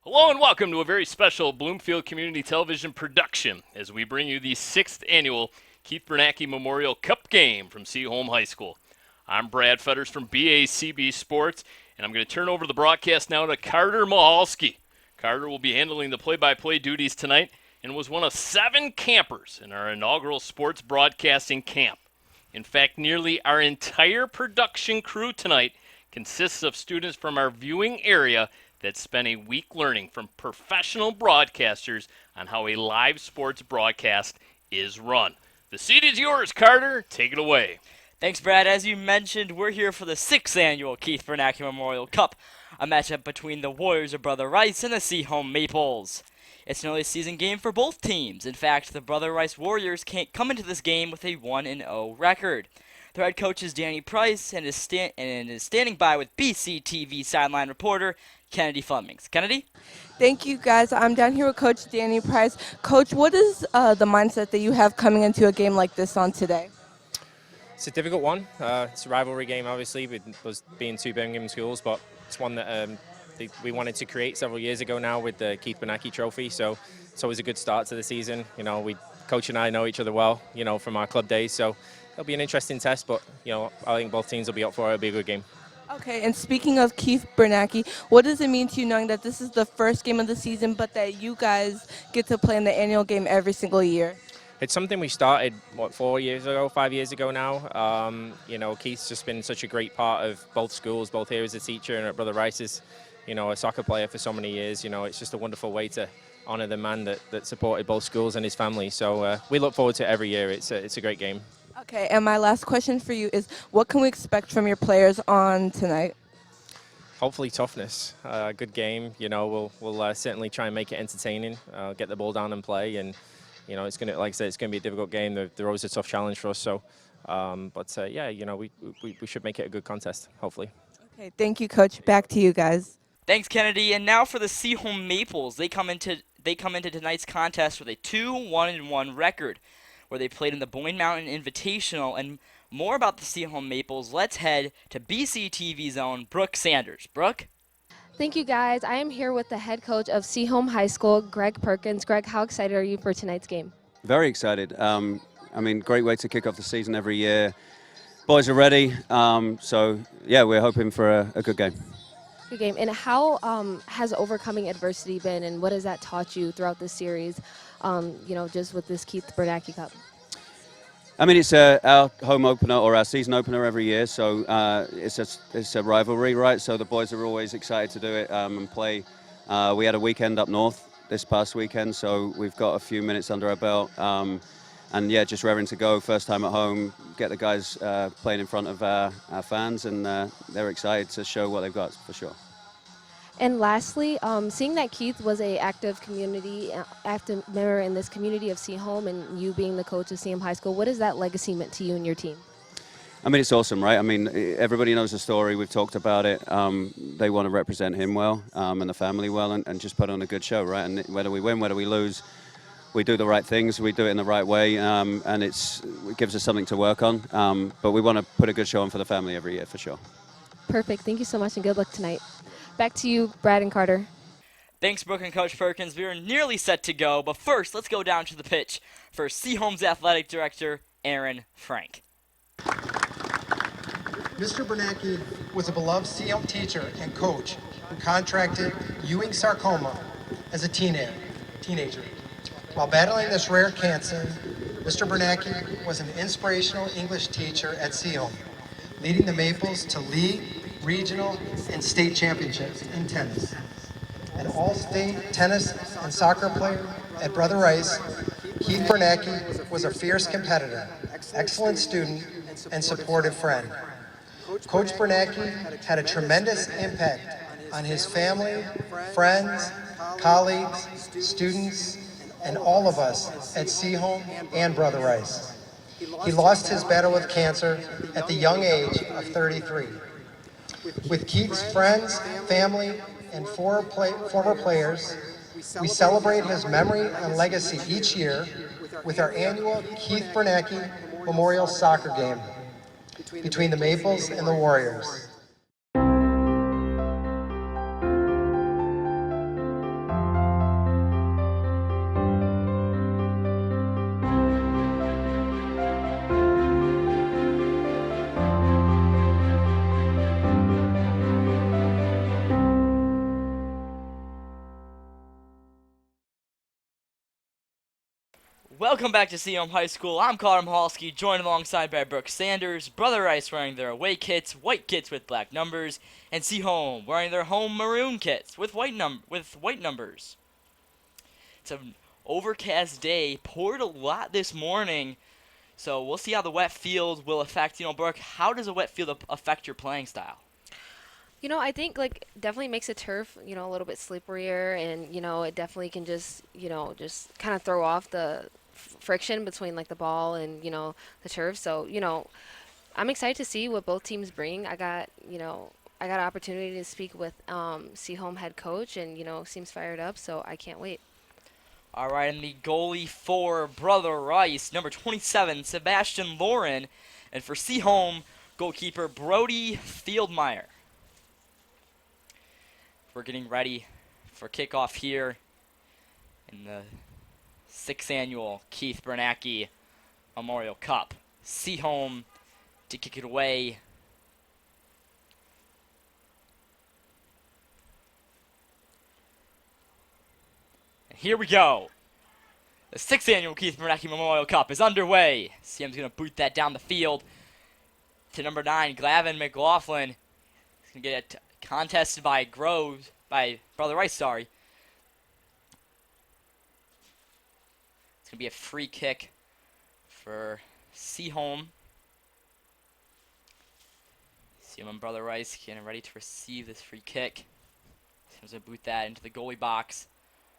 Hello and welcome to a very special Bloomfield Community Television production as we bring you the 6th annual Keith Bernacki Memorial Cup game from Seaholm High School. I'm Brad Fetters from BACB Sports, and I'm going to turn over the broadcast now to Carter Mahalski. Carter will be handling the play-by-play duties tonight and was one of 7 campers in our inaugural sports broadcasting camp. In fact, nearly our entire production crew tonight consists of students from our viewing area that spent a week learning from professional broadcasters on how a live sports broadcast is run. The seat is yours, Carter. Take it away. Thanks, Brad. As you mentioned, we're here for the 6th annual Keith Bernacki Memorial Cup, a matchup between the Warriors of Brother Rice and the Seaholm Maples. It's an early season game for both teams. In fact, the Brother Rice Warriors can't come into this game with a 1-0 record. Their head coach is Danny Price and is standing by with BCTV sideline reporter Kennedy Flemings. Kennedy? Thank you, guys. I'm down here with Coach Danny Price. Coach, what is the mindset that you have coming into a game like this on today? It's a difficult one. It's a rivalry game, obviously, with us being 2 Birmingham schools, but it's one that we wanted to create several years ago now with the Keith Bernacki Trophy. So it's always a good start to the season. You know, Coach and I know each other well, you know, from our club days. So it'll be an interesting test, but you know, I think both teams will be up for it. It'll be a good game. Okay, and speaking of Keith Bernacki, what does it mean to you knowing that this is the first game of the season, but that you guys get to play in the annual game every single year? It's something we started, 5 years ago now. You know, Keith's just been such a great part of both schools, both here as a teacher and at Brother Rice's, you know, a soccer player for so many years. You know, it's just a wonderful way to honour the man that supported both schools and his family. So we look forward to it every year. It's a great game. Okay, and my last question for you is, what can we expect from your players on tonight? Hopefully toughness. Good game. You know, we'll certainly try and make it entertaining, get the ball down and play. And, you know, it's going to, like I said, it's going to be a difficult game. They're always a tough challenge for us. So, yeah, you know, we should make it a good contest, hopefully. Okay, thank you, Coach. Back to you guys. Thanks, Kennedy. And now for the Seaholm Maples. They come into tonight's contest with a 2-1-1 record, where they played in the Boyne Mountain Invitational. And more about the Seaholm Maples, let's head to BCTV's own Brooke Sanders. Brooke? Thank you, guys. I am here with the head coach of Seaholm High School, Greg Perkins. Greg, how excited are you for tonight's game? Very excited. I mean, great way to kick off the season every year. Boys are ready. So, yeah, we're hoping for a good game. Good game. And how has overcoming adversity been, and what has that taught you throughout this series, you know, just with this Keith Bernacki Cup? I mean, it's our home opener or our season opener every year, so it's a rivalry, right? So the boys are always excited to do it and play. We had a weekend up north this past weekend, so we've got a few minutes under our belt. And yeah, just raring to go. First time at home, get the guys playing in front of our fans, and they're excited to show what they've got for sure. And lastly, seeing that Keith was a active member in this community of Seaholm, and you being the coach of Seaholm High School, what has that legacy meant to you and your team? I mean, it's awesome, right? I mean, everybody knows the story. We've talked about it. They want to represent him well and the family well, and just put on a good show, right? And whether we win, whether we lose, we do the right things. We do it in the right way, and it gives us something to work on. But we want to put a good show on for the family every year, for sure. Perfect. Thank you so much, and good luck tonight. Back to you, Brad and Carter. Thanks, Brooke and Coach Perkins. We are nearly set to go, but first, let's go down to the pitch for Seaholm's athletic director, Aaron Frank. Mr. Bernacki was a beloved Seaholm teacher and coach who contracted Ewing sarcoma as a teenager. While battling this rare cancer, Mr. Bernacki was an inspirational English teacher at Seaholm, leading the Maples to league, regional, and state championships in tennis. An all-state tennis and soccer player at Brother Rice, Keith Bernacki was a fierce competitor, excellent student, and supportive friend. Coach Bernacki had a tremendous impact on his family, friends, colleagues, students, and all of us at Seaholm and Brother Rice. He lost his battle with cancer at the young age of 33. With Keith's friends, family, and former players, we celebrate his memory and legacy each year with our annual Keith Bernacki Memorial Soccer Game between the Maples and the Warriors. Welcome back to Seaholm High School. I'm Connor Mahalski, joined alongside by Brooke Sanders, Brother Rice wearing their away kits, white kits with black numbers, and Seaholm wearing their home maroon kits with white numbers. It's an overcast day, poured a lot this morning, so we'll see how the wet field will affect. Brooke, how does a wet field affect your playing style? I think like definitely makes a turf, a little bit slipperier, and it definitely can just kind of throw off the friction between like the ball and the turf. So I'm excited to see what both teams bring. I got an opportunity to speak with Seaholm head coach, and seems fired up. So I can't wait. All right, and the goalie for Brother Rice, number 27, Sebastian Lauren, and for Seaholm, goalkeeper Brody Fieldmeyer. We're getting ready for kickoff here in the 6th annual Keith Bernacki Memorial Cup. Seaholm to kick it away. And here we go. The 6th annual Keith Bernacki Memorial Cup is underway. Seahom's going to boot that down the field to number 9, Glavin McLaughlin. He's going to get it contested by Brother Rice, sorry. It's going to be a free kick for Seaholm. Seaholm and Brother Rice getting ready to receive this free kick. Seaholm's going to boot that into the goalie box.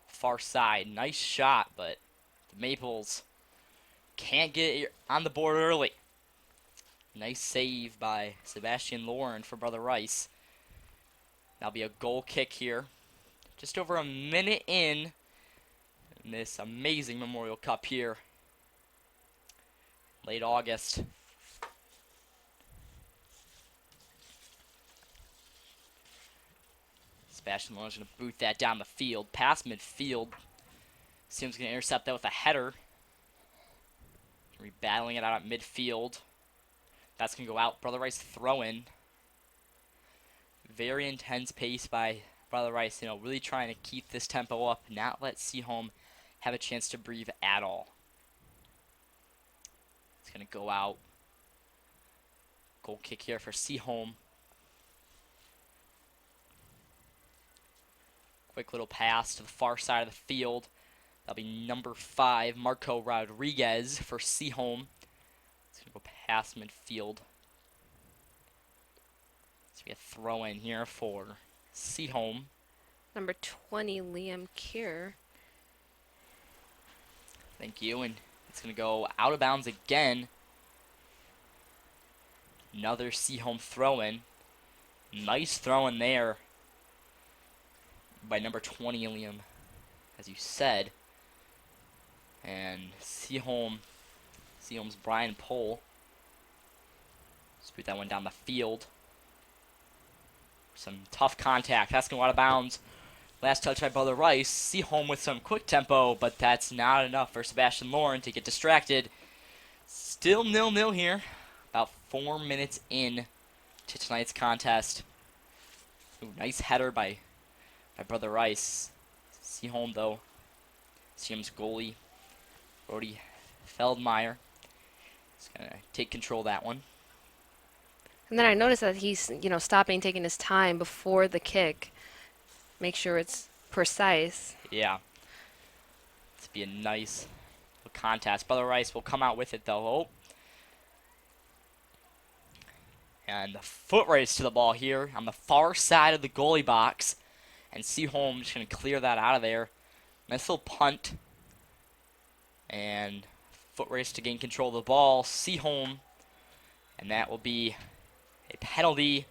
Far side. Nice shot, but the Maples can't get it on the board early. Nice save by Sebastian Lauren for Brother Rice. That'll be a goal kick here. Just over a minute in this amazing Memorial Cup here. Late August. Sebastian Lauren's going to boot that down the field. Past midfield. Seems going to intercept that with a header. Rebattling it out at midfield. That's going to go out. Brother Rice throw in. Very intense pace by Brother Rice. Really trying to keep this tempo up. Not let Seaholm have a chance to breathe at all. It's going to go out. Goal kick here for Seaholm. Quick little pass to the far side of the field. That'll be number 5, Marco Rodriguez for Seaholm. It's going to go past midfield. It's going to be a throw in here for Seaholm. Number 20, Liam Kier. Thank you. And it's going to go out of bounds again. Another Seaholm throw in. Nice throw in there by number 20, Liam, as you said. And Seaholm's Brian Pohl. Just put that one down the field. Some tough contact. That's going to go out of bounds. Last touch by Brother Rice. Seaholm with some quick tempo, but that's not enough for Sebastian Lauren to get distracted. Still 0-0 here. About 4 minutes in to tonight's contest. Ooh, nice header by Brother Rice. Seaholm, though. Seaholm's goalie, Brody Feldmeyer, is going to take control of that one. And then I noticed that he's, stopping, taking his time before the kick. Make sure it's precise. Yeah. This will be a nice little contest. Brother Rice will come out with it, though. Oh. And the foot race to the ball here on the far side of the goalie box. And Seaholm just going to clear that out of there. Nice little punt. And foot race to gain control of the ball. Seaholm. And that will be a penalty.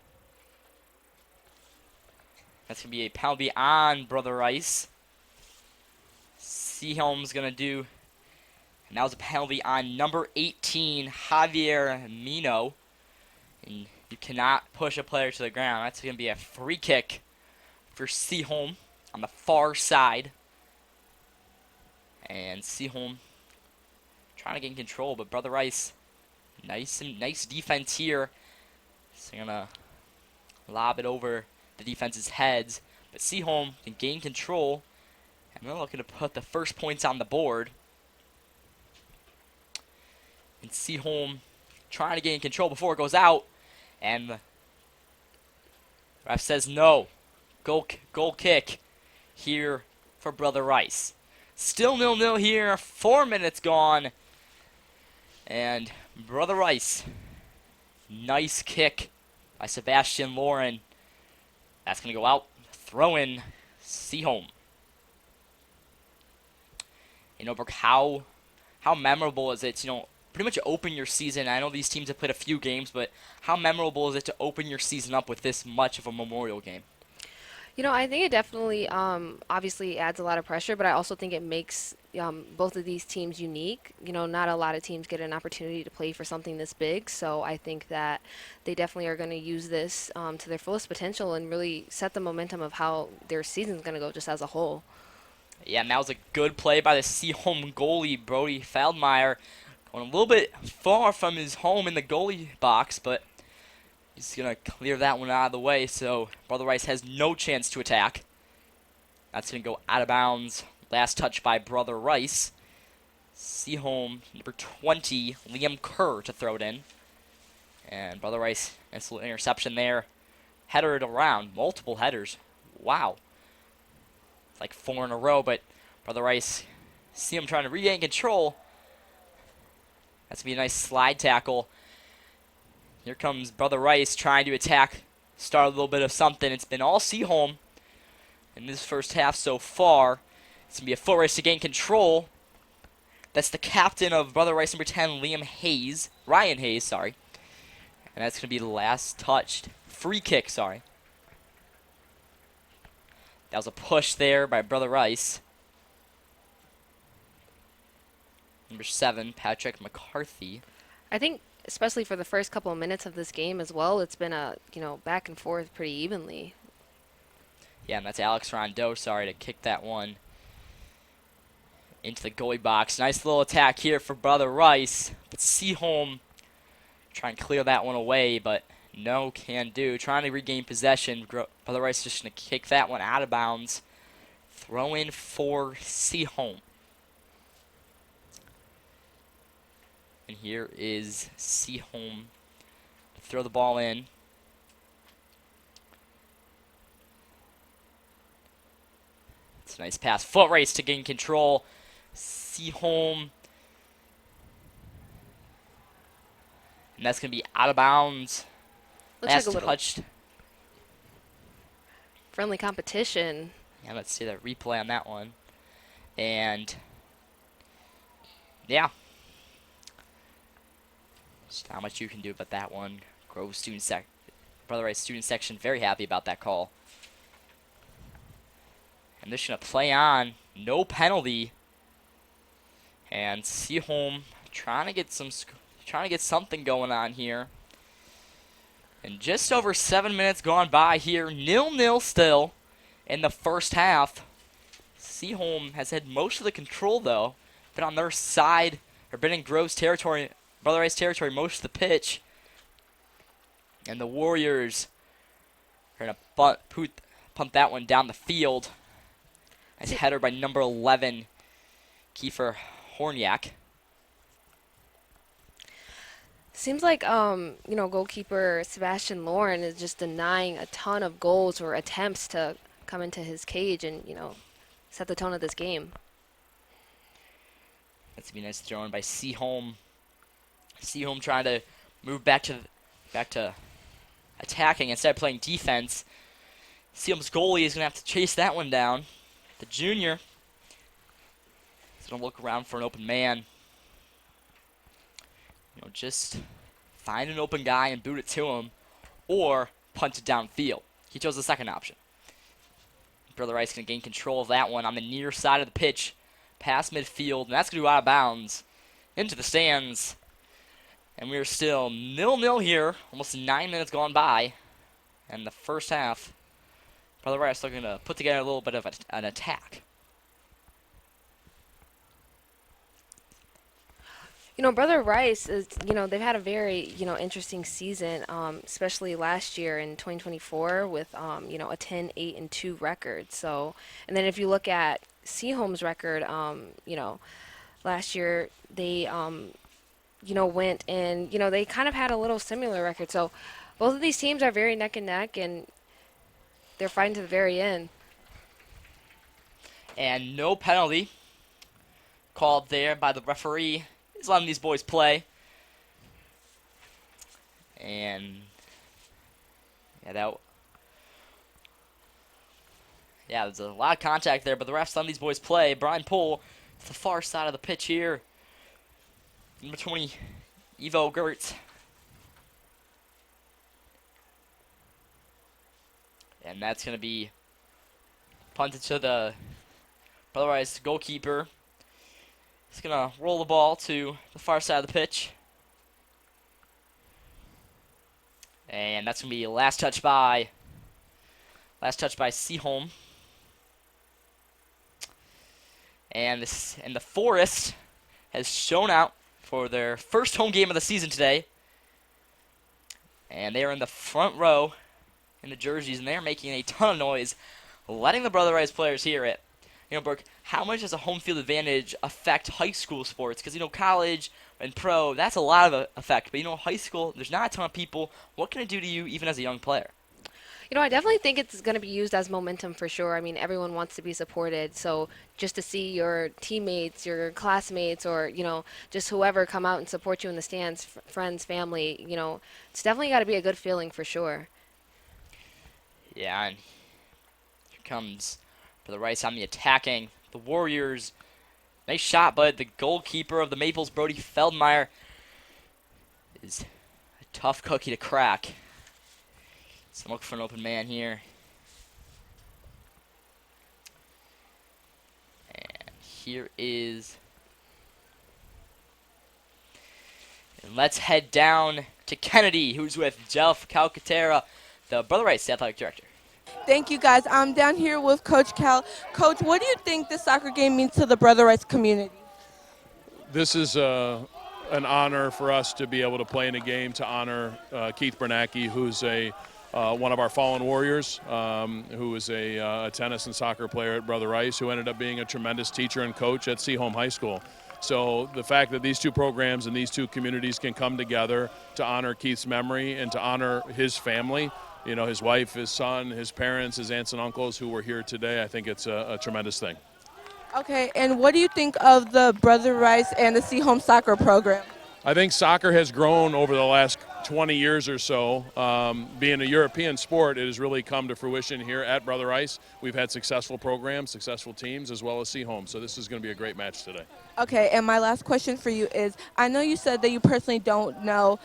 That's going to be a penalty on Brother Rice. Seaholm's going to do. And that was a penalty on number 18, Javier Mino. And you cannot push a player to the ground. That's going to be a free kick for Seaholm on the far side. And Seaholm trying to gain control, but Brother Rice, nice defense here. So going to lob it over the defense's heads, but Seaholm can gain control, and they're looking to put the first points on the board. And Seaholm trying to gain control before it goes out. And the ref says no. Goal kick here for Brother Rice. Still 0-0 here. 4 minutes gone. And Brother Rice. Nice kick by Sebastian Lauren. That's going to go out. Throw in Seaholm. You know, Brooke, how memorable is it to, pretty much open your season? I know these teams have played a few games, but how memorable is it to open your season up with this much of a Memorial game? I think it definitely obviously adds a lot of pressure, but I also think it makes both of these teams unique. Not a lot of teams get an opportunity to play for something this big, so I think that they definitely are going to use this to their fullest potential and really set the momentum of how their season's going to go just as a whole. Yeah, and that was a good play by the Seaholm goalie, Brody Feldmeyer, going a little bit far from his home in the goalie box, but he's going to clear that one out of the way, so Brother Rice has no chance to attack. That's going to go out of bounds. Last touch by Brother Rice. Seaholm, number 20, Liam Kerr to throw it in. And Brother Rice, nice little interception there. Header it around, multiple headers. Wow. It's like 4 in a row, but Brother Rice, see him trying to regain control. That's going to be a nice slide tackle. Here comes Brother Rice trying to attack, start a little bit of something. It's been all Seaholm in this first half so far. It's going to be a foot race to gain control. That's the captain of Brother Rice, number 10, Ryan Hayes, sorry. And that's going to be the last touched. Free kick, sorry. That was a push there by Brother Rice. Number 7, Patrick McCarthy. I think especially for the first couple of minutes of this game as well, it's been a back and forth pretty evenly. Yeah, and that's Alex Rondeau, sorry, to kick that one into the goalie box. Nice little attack here for Brother Rice. But Seaholm trying to clear that one away, but no can do. Trying to regain possession. Brother Rice just going to kick that one out of bounds. Throw in for Seaholm. And here is Seaholm to throw the ball in. It's a nice pass. Foot race to gain control. Seaholm. And that's going to be out of bounds. Looks Last like a little touched. friendly competition. Yeah, let's see the replay on that one. And yeah. Just not much you can do about that one. Grove Brother Rice student section very happy about that call. And they're just gonna play on, no penalty. And Seaholm trying to get something going on here. And just over 7 minutes gone by here, 0-0 still in the first half. Seaholm has had most of the control though, been on their side, or been in Grove's territory, Brother Rice territory most of the pitch. And the Warriors are gonna punt that one down the field. Nice header by number 11, Kiefer Horniak. Seems like goalkeeper Sebastian Lauren is just denying a ton of goals or attempts to come into his cage and set the tone of this game. That's gonna be nice thrown by Seaholm. Seaholm trying to move back to attacking instead of playing defense. Seaholm's goalie is gonna have to chase that one down. The junior is gonna look around for an open man. Just find an open guy and boot it to him, or punt it downfield. He chose the second option. Brother Rice gonna gain control of that one on the near side of the pitch, past midfield, and that's gonna go out of bounds into the stands. And we're still 0-0 here, almost 9 minutes gone by, and the first half. Brother Rice looking to put together a little bit of an attack. Brother Rice is, they've had a very, interesting season, especially last year in 2024 with, a 10-8-2 record. So, and then if you look at Seaholm's record, last year they went and they kind of had a little similar record. So both of these teams are very neck and neck, and they're fighting to the very end. And no penalty called there by the referee. He's letting these boys play. And there's a lot of contact there, but the refs letting these boys play. Brian Poole to the far side of the pitch here. Number 20, Evo Gertz. And that's going to be punted to the Otherwise, goalkeeper is going to roll the ball to the far side of the pitch. And that's going to be last touch by Seaholm. And the Forest has shown out for their first home game of the season today. And they are in the front row in the jerseys, and they're making a ton of noise, letting the Brother Rice players hear it. Brooke, how much does a home field advantage affect high school sports? Because, college and pro, that's a lot of effect. But, high school, there's not a ton of people. What can it do to you even as a young player? I definitely think it's going to be used as momentum for sure. I mean, everyone wants to be supported. So just to see your teammates, your classmates, or, just whoever come out and support you in the stands, friends, family, it's definitely got to be a good feeling for sure. Yeah, and here comes for the Rice on the attacking. The Warriors, nice shot, but the goalkeeper of the Maples, Brody Feldmeyer, is a tough cookie to crack. So look for an open man here. And here is... And let's head down to Kennedy, who's with Jeff Calcaterra, the Brother Rice athletic director. Thank you, guys. I'm down here with Coach Cal. Coach, what do you think this soccer game means to the Brother Rice community? This is an honor for us to be able to play in a game to honor Keith Bernacki, who's one of our fallen warriors, who was a tennis and soccer player at Brother Rice, who ended up being a tremendous teacher and coach at Seaholm High School. So the fact that these two programs and these two communities can come together to honor Keith's memory and to honor his family, his wife, his son, his parents, his aunts and uncles who were here today, I think it's a tremendous thing. Okay, and what do you think of the Brother Rice and the Seaholm soccer program? I think soccer has grown over the last 20 years or so. Being a European sport, it has really come to fruition here at Brother Rice. We've had successful programs, successful teams, as well as Seaholm. So this is going to be a great match today. Okay, and my last question for you is, I know you said that you personally don't know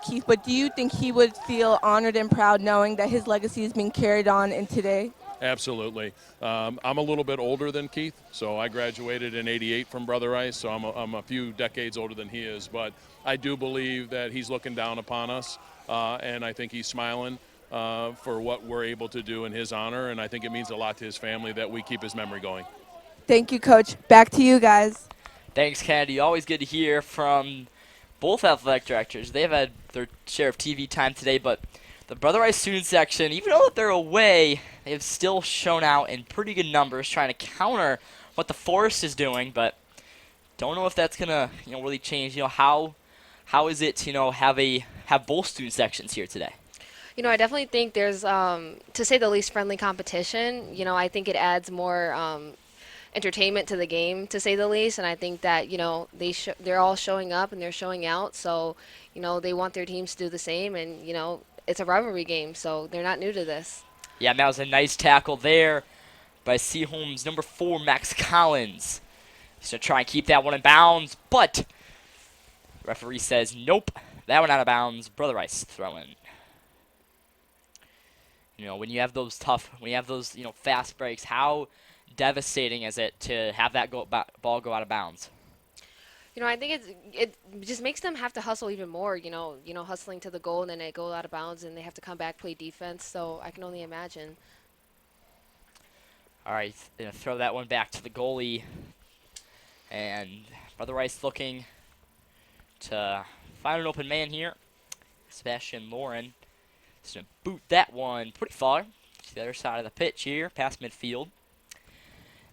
Keith, but do you think he would feel honored and proud knowing that his legacy is being carried on in today? Absolutely. I'm a little bit older than Keith, so I graduated in '88 from Brother Rice, so I'm a few decades older than he is. But I do believe that he's looking down upon us, and I think he's smiling for what we're able to do in his honor, and I think it means a lot to his family that we keep his memory going. Thank you, Coach. Back to you guys. Thanks, Kennedy. Always good to hear from both athletic directors. They've had their share of TV time today, but the Brother Rice student section, even though they're away, they have still shown out in pretty good numbers trying to counter what the Forest is doing, but don't know if that's going to really change. How is it to have both student sections here today? I definitely think there's, to say the least, friendly competition. I think it adds more entertainment to the game, to say the least, and I think that they're all showing up and they're showing out, so they want their teams to do the same, and it's a rivalry game, so they're not new to this. Yeah, and that was a nice tackle there by Seaholm's number 4, Max Collins. He's going to try and keep that one in bounds, but the referee says nope, that one out of bounds. Brother Rice throwing. When you have those fast breaks, how devastating is it to have that ball go out of bounds? I think it just makes them have to hustle even more, hustling to the goal, and then it goes out of bounds, and they have to come back, play defense, so I can only imagine. All right, going to throw that one back to the goalie, and Brother Rice looking to find an open man here. Sebastian Lauren is going to boot that one pretty far to the other side of the pitch here, past midfield.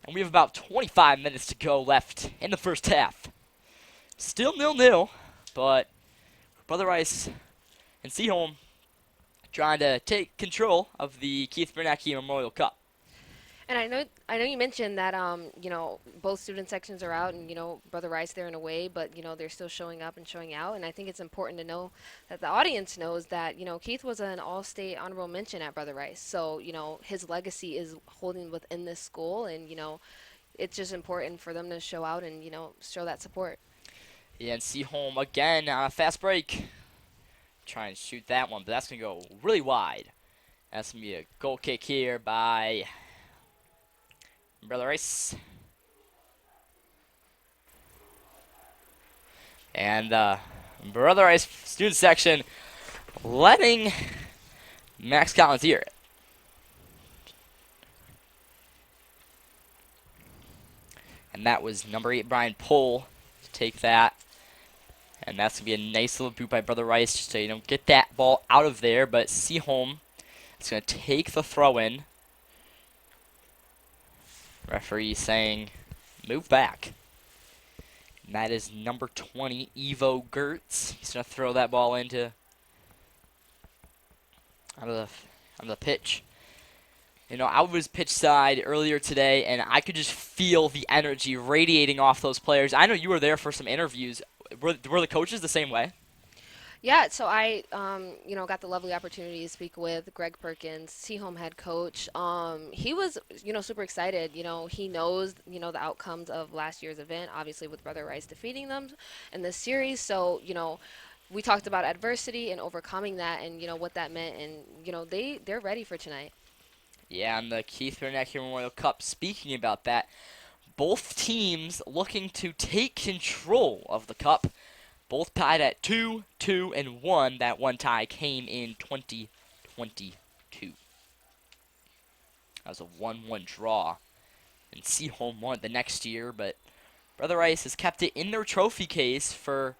And we have about 25 minutes to go left in the first half. Still 0-0. but Brother Rice and Seaholm trying to take control of the Keith Bernacki Memorial Cup. And I know you mentioned that both student sections are out, and Brother Rice there in a way, but they're still showing up and showing out. And I think it's important to know that the audience knows that Keith was an all-state honorable mention at Brother Rice, so his legacy is holding within this school, and it's just important for them to show out and show that support. Yeah, and Seaholm again on a fast break. Try and shoot that one, but that's gonna go really wide. That's gonna be a goal kick here by Brother Rice. And Brother Rice student section letting Max Collins hear it. And that was number 8, Brian Pohl, to take that. And that's going to be a nice little boot by Brother Rice just to get that ball out of there. But Seaholm is going to take the throw in. Referee saying, move back. And that is number 20, Evo Gertz. He's going to throw that ball into out of the pitch. I was pitch side earlier today, and I could just feel the energy radiating off those players. I know you were there for some interviews. Were the coaches the same way? Yeah, so I, got the lovely opportunity to speak with Greg Perkins, Seaholm head coach. He was, super excited. He knows, the outcomes of last year's event, obviously with Brother Rice defeating them in this series. So, we talked about adversity and overcoming that and, what that meant. And, they're ready for tonight. Yeah, and the Keith Bernacki Memorial Cup, speaking about that, both teams looking to take control of the cup. Both tied at 2, 2, and 1. That one tie came in 2022. That was a 1-1 draw. And Seaholm won it the next year, but Brother Rice has kept it in their trophy case for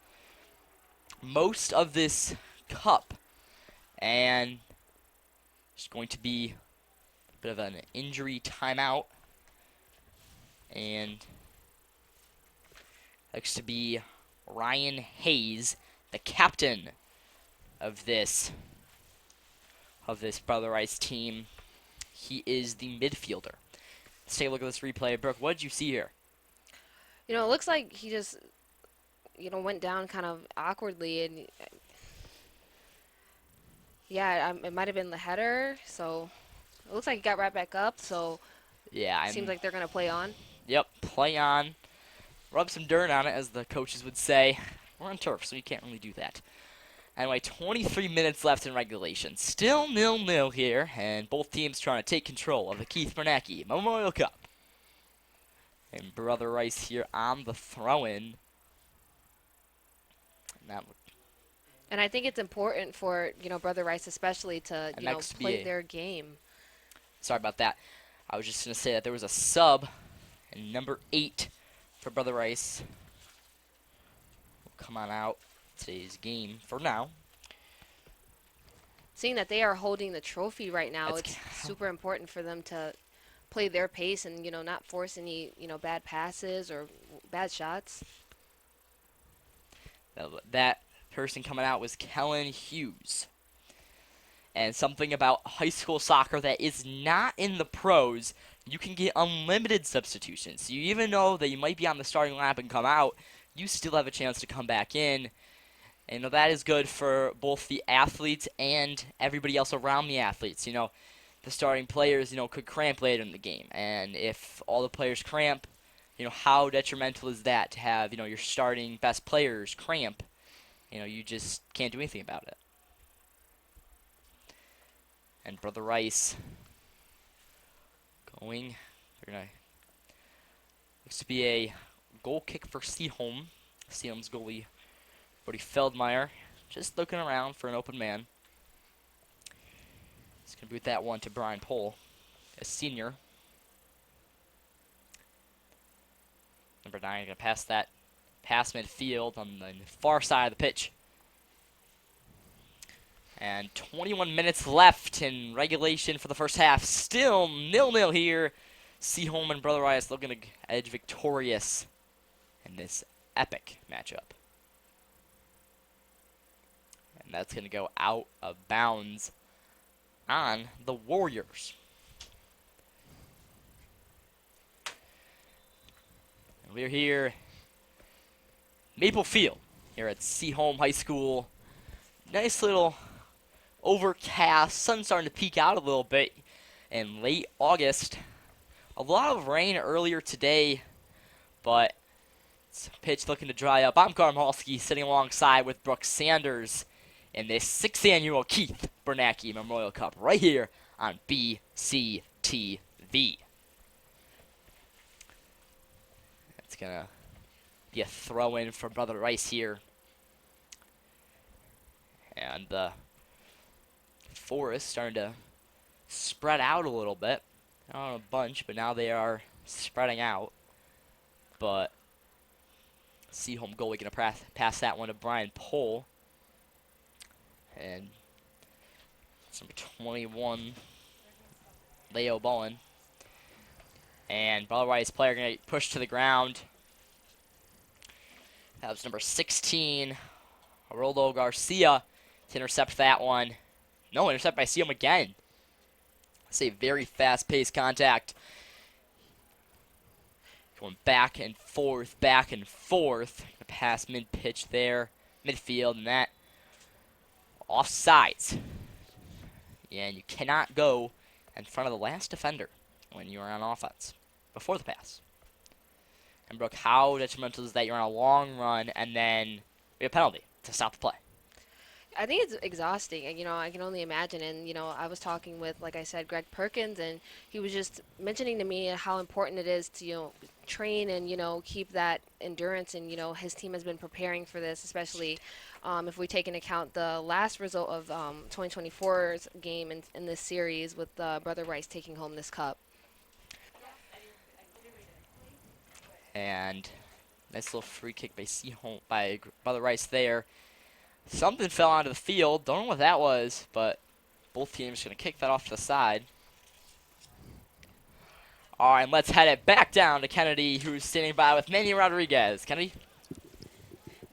most of this cup. And there's going to be a bit of an injury timeout. And looks to be Ryan Hayes, the captain of this Brother Rice team. He is the midfielder. Let's take a look at this replay. Brooke, what did you see here? It looks like he just, went down kind of awkwardly, and yeah, it might have been the header. So it looks like he got right back up. So yeah, seems like they're gonna play on. Yep, play on. Rub some dirt on it, as the coaches would say. We're on turf, so you can't really do that. Anyway, 23 minutes left in regulation. Still 0-0 here, and both teams trying to take control of the Keith Bernacki Memorial Cup. And Brother Rice here on the throw-in. And I think it's important for, Brother Rice especially to, play their game. Sorry about that. I was just going to say that there was a sub, and number 8 for Brother Rice will come on out today's game for now. Seeing that they are holding the trophy right now, it's super important for them to play their pace and, not force any, bad passes or bad shots. That person coming out was Kellen Hughes. And something about high school soccer that is not in the pros, you can get unlimited substitutions. So you even know that you might be on the starting lineup and come out, you still have a chance to come back in. And that is good for both the athletes and everybody else around the athletes. The starting players, could cramp later in the game. And if all the players cramp, how detrimental is that to have, your starting best players cramp? You just can't do anything about it. And Brother Rice going. Looks to be a goal kick for Seaholm. Seaholm's goalie, Brody Feldmeyer, just looking around for an open man. He's going to boot that one to Brian Pohl, a senior. Number 9 going to pass that past midfield on the far side of the pitch. And 21 minutes left in regulation for the first half. Still 0-0 here. Seaholm and Brother Rice looking to edge victorious in this epic matchup. And that's going to go out of bounds on the Warriors. And we're here, Maple Field, here at Seaholm High School. Nice little overcast, sun starting to peek out a little bit in late August. A lot of rain earlier today, but pitch looking to dry up. I'm Garmalski sitting alongside with Brooks Sanders in this 6th annual Keith Bernacki Memorial Cup right here on BCTV. It's going to be a throw-in for Brother Rice here. And the Forest starting to spread out a little bit. Not a bunch, but now they are spreading out. But Seaholm goalie going to pass that one to Brian Pohl. And it's number 21, Leo Bowen. And Brother Rice player going to get pushed to the ground. That was number 16, Roldo Garcia, to intercept that one. No, intercept by Seaholm again. That's a very fast-paced contact. Going back and forth, back and forth. A pass mid-pitch there, midfield, and that offsides. And you cannot go in front of the last defender when you are on offense before the pass. And Brooke, how detrimental is that? You're on a long run, and then we have a penalty to stop the play. I think it's exhausting, and I can only imagine. And I was talking with, like I said, Greg Perkins, and he was just mentioning to me how important it is to train and keep that endurance. And his team has been preparing for this, especially if we take into account the last result of 2024's game in this series with Brother Rice taking home this cup. And nice little free kick by by Brother Rice there. Something fell onto the field. Don't know what that was, but both teams going to kick that off to the side. All right, let's head it back down to Kennedy, who's standing by with Manny Rodriguez. Kennedy?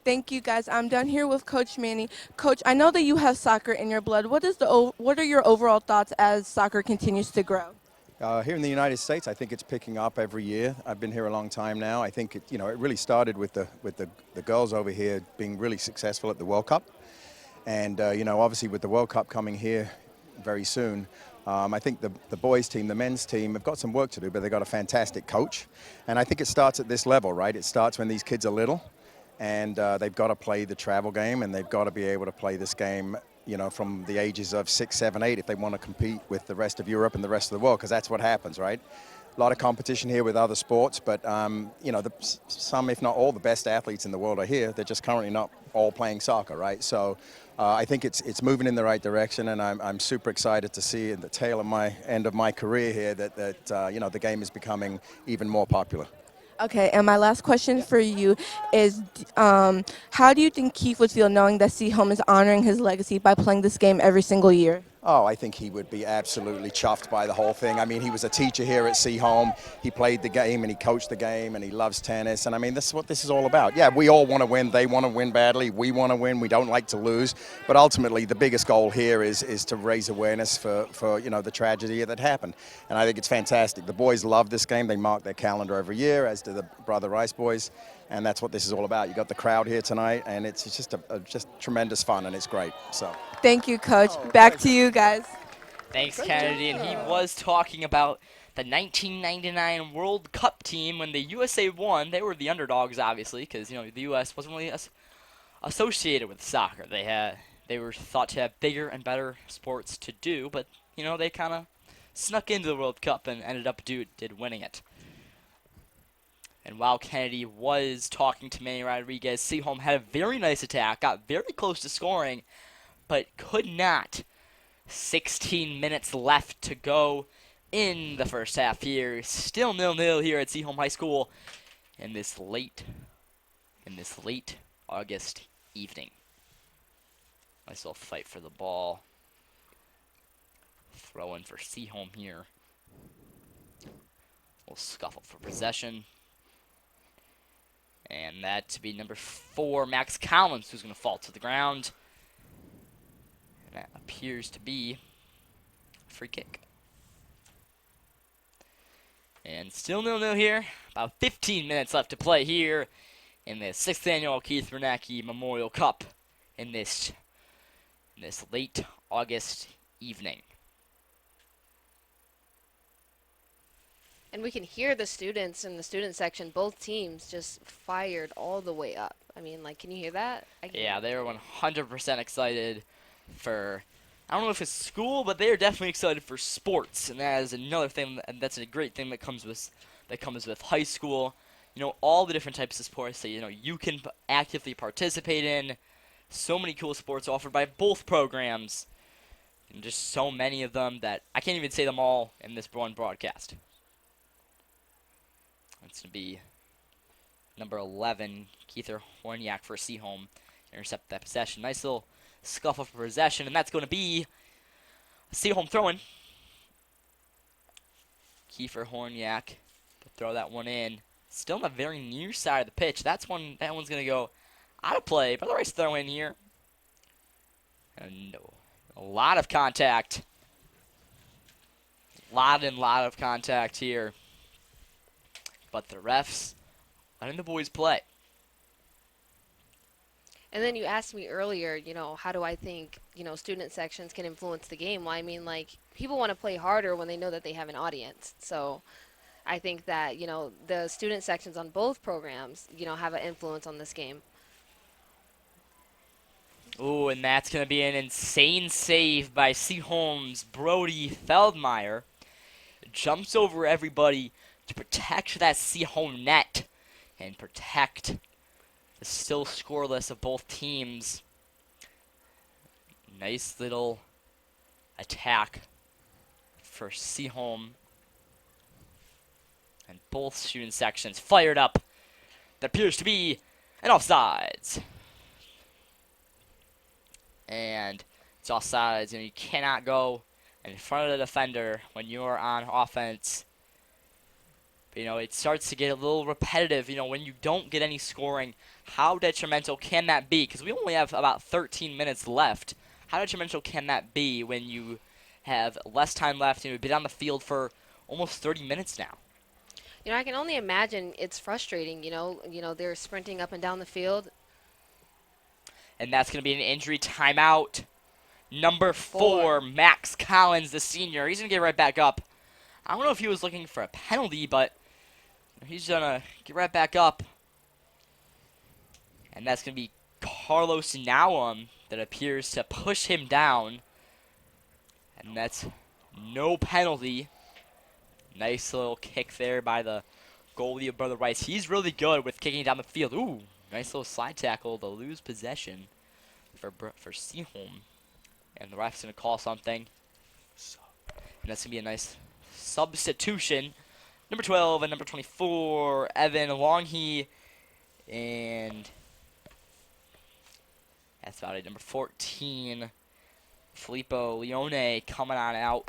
Thank you, guys. I'm done here with Coach Manny. Coach, I know that you have soccer in your blood. What are your overall thoughts as soccer continues to grow? Here in the United States, I think it's picking up every year. I've been here a long time now. I think it really started with the girls over here being really successful at the World Cup, and obviously with the World Cup coming here very soon, I think the boys team, the men's team, have got some work to do, but they've got a fantastic coach, and I think it starts at this level, right? It starts when these kids are little, and they've got to play the travel game, and they've got to be able to play this game from the ages of 6, 7, 8 if they want to compete with the rest of Europe and the rest of the world, because that's what happens, right? A lot of competition here with other sports, but, some, if not all, the best athletes in the world are here. They're just currently not all playing soccer, right? So I think it's moving in the right direction, and I'm super excited to see at the tail of my end of my career here that the game is becoming even more popular. Okay, and my last question for you is, how do you think Keith would feel knowing that Seaholm is honoring his legacy by playing this game every single year? Oh, I think he would be absolutely chuffed by the whole thing. I mean, he was a teacher here at Seaholm. He played the game and he coached the game and he loves tennis. And I mean, this is what this is all about. Yeah, we all want to win. They want to win badly. We want to win. We don't like to lose. But ultimately, the biggest goal here is to raise awareness for the tragedy that happened. And I think it's fantastic. The boys love this game. They mark their calendar every year, as do the Brother Rice boys. And that's what this is all about. You got the crowd here tonight, and it's just just tremendous fun, and it's great. So. Thank you, Coach. Back to you guys. Thanks, Kennedy. And he was talking about the 1999 World Cup team when the USA won. They were the underdogs, obviously, because the U.S. wasn't really associated with soccer. They were thought to have bigger and better sports to do, but they kind of snuck into the World Cup and ended up did winning it. And while Kennedy was talking to Manny Rodriguez, Seaholm had a very nice attack, got very close to scoring, but could not. 16 minutes left to go in the first half here. Still 0-0 here at Seaholm High School in this late August evening. Nice little fight for the ball. Throw in for Seaholm here. Little scuffle for possession. And that to be number 4, Max Collins, who's going to fall to the ground. That appears to be a free kick. And still 0-0 here. About 15 minutes left to play here in the 6th annual Keith Bernacki Memorial Cup in this late August evening. And we can hear the students in the student section, both teams just fired all the way up. I mean, like, can you hear that? I can Yeah, hear they're it. 100% excited for, I don't know if it's school, but they're definitely excited for sports. And that is another thing, and that's a great thing that comes with high school. You know, all the different types of sports that, you know, you can actively participate in. So many cool sports offered by both programs. And just so many of them that I can't even say them all in this one broadcast. It's going to be number 11, Keither Horniak for Seaholm. Intercept that possession. Nice little scuffle for possession, and that's going to be Seaholm throwing. Kiefer Horniak to throw that one in. Still on the very near side of the pitch. That one's going to go out of play. By the right throw in here. And no. A lot of contact. Lot of contact here. But the refs letting the boys play. And then you asked me earlier, you know, how do I think, you know, student sections can influence the game? Well, I mean, like, people want to play harder when they know that they have an audience. So I think that, you know, the student sections on both programs, you know, have an influence on this game. Ooh, and that's going to be an insane save by Seaholm's Brody Feldmeyer. Jumps over everybody to protect that Seaholm net and protect the still scoreless of both teams. Nice little attack for Seaholm. And both student sections fired up. That appears to be an offsides. And it's offsides, and you cannot go in front of the defender when you're on offense. But, you know, it starts to get a little repetitive. You know, when you don't get any scoring, how detrimental can that be? Because we only have about 13 minutes left. How detrimental can that be when you have less time left and you've been on the field for almost 30 minutes now? You know, I can only imagine it's frustrating, you know, they're sprinting up and down the field. And that's going to be an injury timeout. Number 4, Four. Max Collins, the senior. He's going to get right back up. I don't know if he was looking for a penalty, but he's going to get right back up. And that's going to be Carlos Nawam that appears to push him down. And that's no penalty. Nice little kick there by the goalie of Brother Rice. He's really good with kicking down the field. Ooh, nice little slide tackle to lose possession for Seaholm. And the ref's going to call something. And that's going to be a nice substitution. Number 12 and number 24, Evan Longhe. And that's about it. Number 14, Filippo Leone coming on out.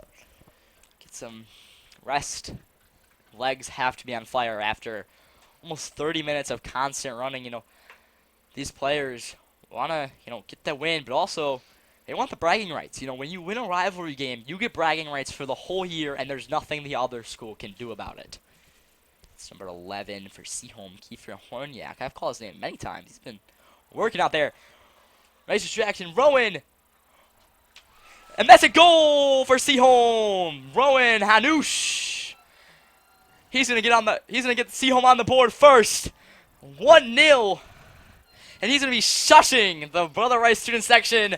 Get some rest. Legs have to be on fire after almost 30 minutes of constant running. You know, these players want to, you know, get that win, but also they want the bragging rights. You know, when you win a rivalry game, you get bragging rights for the whole year, and there's nothing the other school can do about it. It's number 11 for Seaholm, Kiefer Horniak. I've called his name many times. He's been working out there. Nice distraction. Rowan. And that's a goal for Seaholm. Rowan Hanush. He's gonna get Seaholm on the board first. 1-0. And he's gonna be shushing the Brother Rice student section.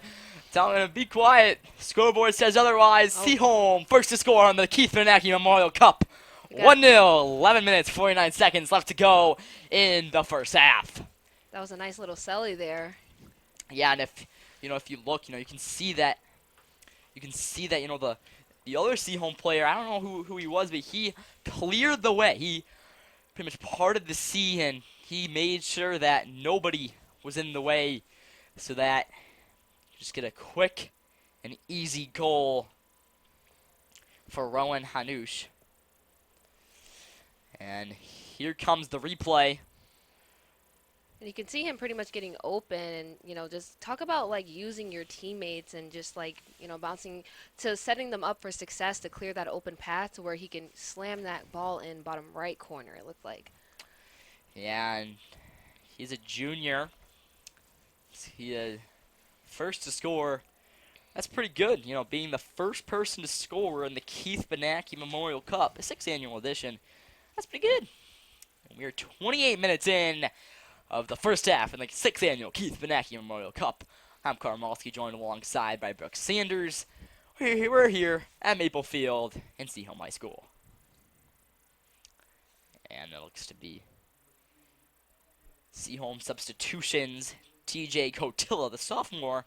Telling him to be quiet. Scoreboard says otherwise. Seaholm first to score on the Keith Bernacki Memorial Cup. 1-0. 11 minutes, 49 seconds left to go in the first half. That was a nice little celly there. Yeah, and if you look, you can see that the other Seaholm player, I don't know who he was, but he cleared the way. He pretty much parted the sea, and he made sure that nobody was in the way, so that you just get a quick and easy goal for Rowan Hanush. And here comes the replay. And you can see him pretty much getting open and, just talk about like using your teammates and just like, bouncing to setting them up for success to clear that open path to where he can slam that ball in bottom right corner, it looked like. Yeah, and he's a junior. He first to score. That's pretty good, being the first person to score in the Keith Bernacki Memorial Cup, the 6th annual edition. That's pretty good. And we are 28 minutes in of the first half in the 6th annual Keith Bernacki Memorial Cup. I'm Carl Malski, joined alongside by Brooks Sanders. We're here at Maplefield in Seaholm High School. And it looks to be Seaholm substitutions. TJ Cotilla, the sophomore.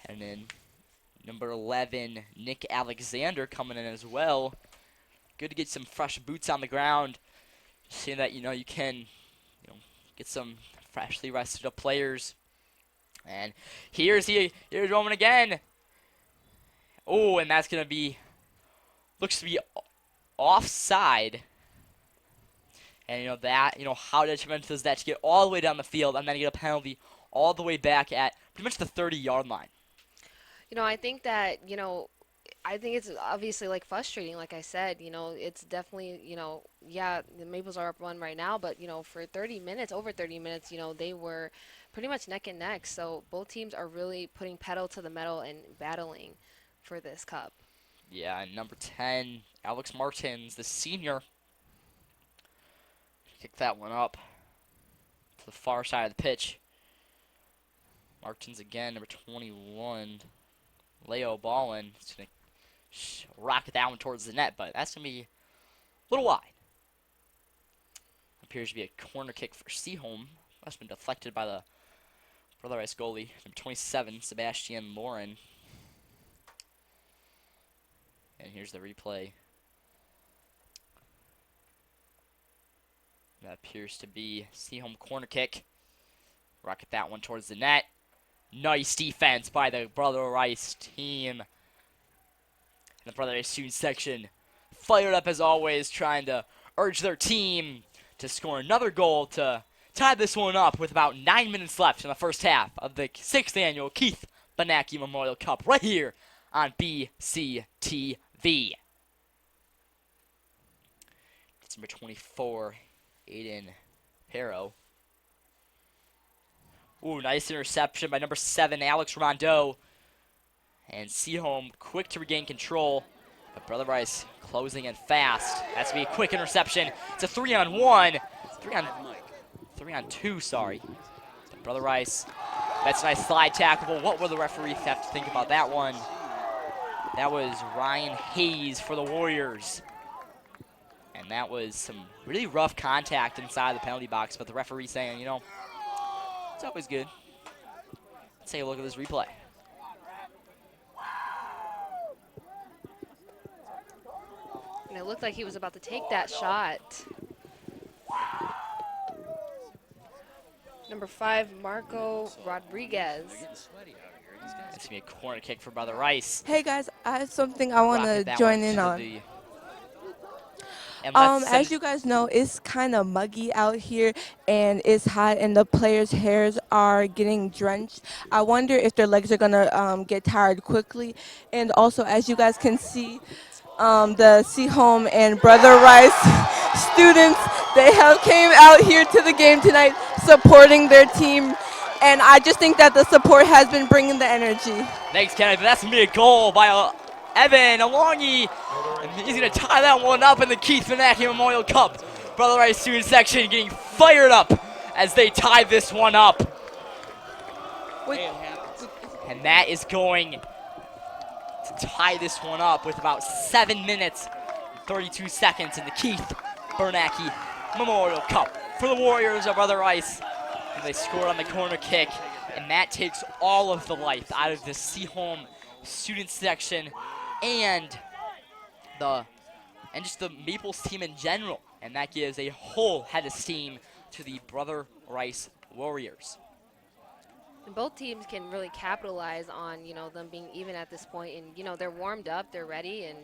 And then number 11, Nick Alexander coming in as well. Good to get some fresh boots on the ground. Seeing that, you can get some freshly rested up players. And here's Roman again. Oh, and that's going to be, looks to be offside. And how detrimental is that to get all the way down the field and then get a penalty all the way back at pretty much the 30-yard line? I think that, I think it's obviously like frustrating, like I said, it's definitely, yeah, the Maples are up one right now, but, for 30 minutes, over 30 minutes, they were pretty much neck and neck. So both teams are really putting pedal to the metal and battling for this cup. Yeah, and number 10, Alex Martins, the senior, kick that one up to the far side of the pitch. Martins again, number 21, Leo Ballin. It's going to rocket that one towards the net, but that's going to be a little wide. Appears to be a corner kick for Seaholm. Must have been deflected by the Brother Rice goalie, number 27, Sebastian Lauren. And here's the replay. That appears to be Seaholm corner kick. Rocket that one towards the net. Nice defense by the Brother Rice team. And the Brother Rice student section fired up as always, trying to urge their team to score another goal to tie this one up with about 9 minutes left in the first half of the 6th annual Keith Bernacki Memorial Cup right here on BCTV. It's number 24, Aiden Perro. Ooh, nice interception by number 7, Alex Rondeau. And Seaholm quick to regain control. But Brother Rice closing in fast. That's going to be a quick interception. It's a 3-on-1. 3-on-2, sorry. Brother Rice. That's a nice slide tackle. What will the referee have to think about that one? That was Ryan Hayes for the Warriors. And that was some really rough contact inside the penalty box. But the referee saying, it's always good. Let's take a look at this replay. And it looked like he was about to take that shot. Number 5, Marco Rodriguez. It's going to be a corner kick for Brother Rice. Hey guys, I have something I want to join in on. As you guys know, it's kind of muggy out here and it's hot and the players' hairs are getting drenched. I wonder if their legs are going to get tired quickly. And also, as you guys can see, the Seaholm and Brother Rice students, they have came out here to the game tonight supporting their team. And I just think that the support has been bringing the energy. Thanks, Kennedy. That's going to be a goal by Evan Alongi. And he's going to tie that one up in the Keith Bernacki Memorial Cup. Brother Rice student section getting fired up as they tie this one up. And that is going to tie this one up with about 7 minutes and 32 seconds in the Keith Bernacki Memorial Cup. For the Warriors of Brother Rice, and they scored on the corner kick, and that takes all of the life out of the Seaholm student section and just the Maples team in general, and that gives a whole head of steam to the Brother Rice Warriors. And both teams can really capitalize on, them being even at this point, and, they're warmed up, they're ready, and,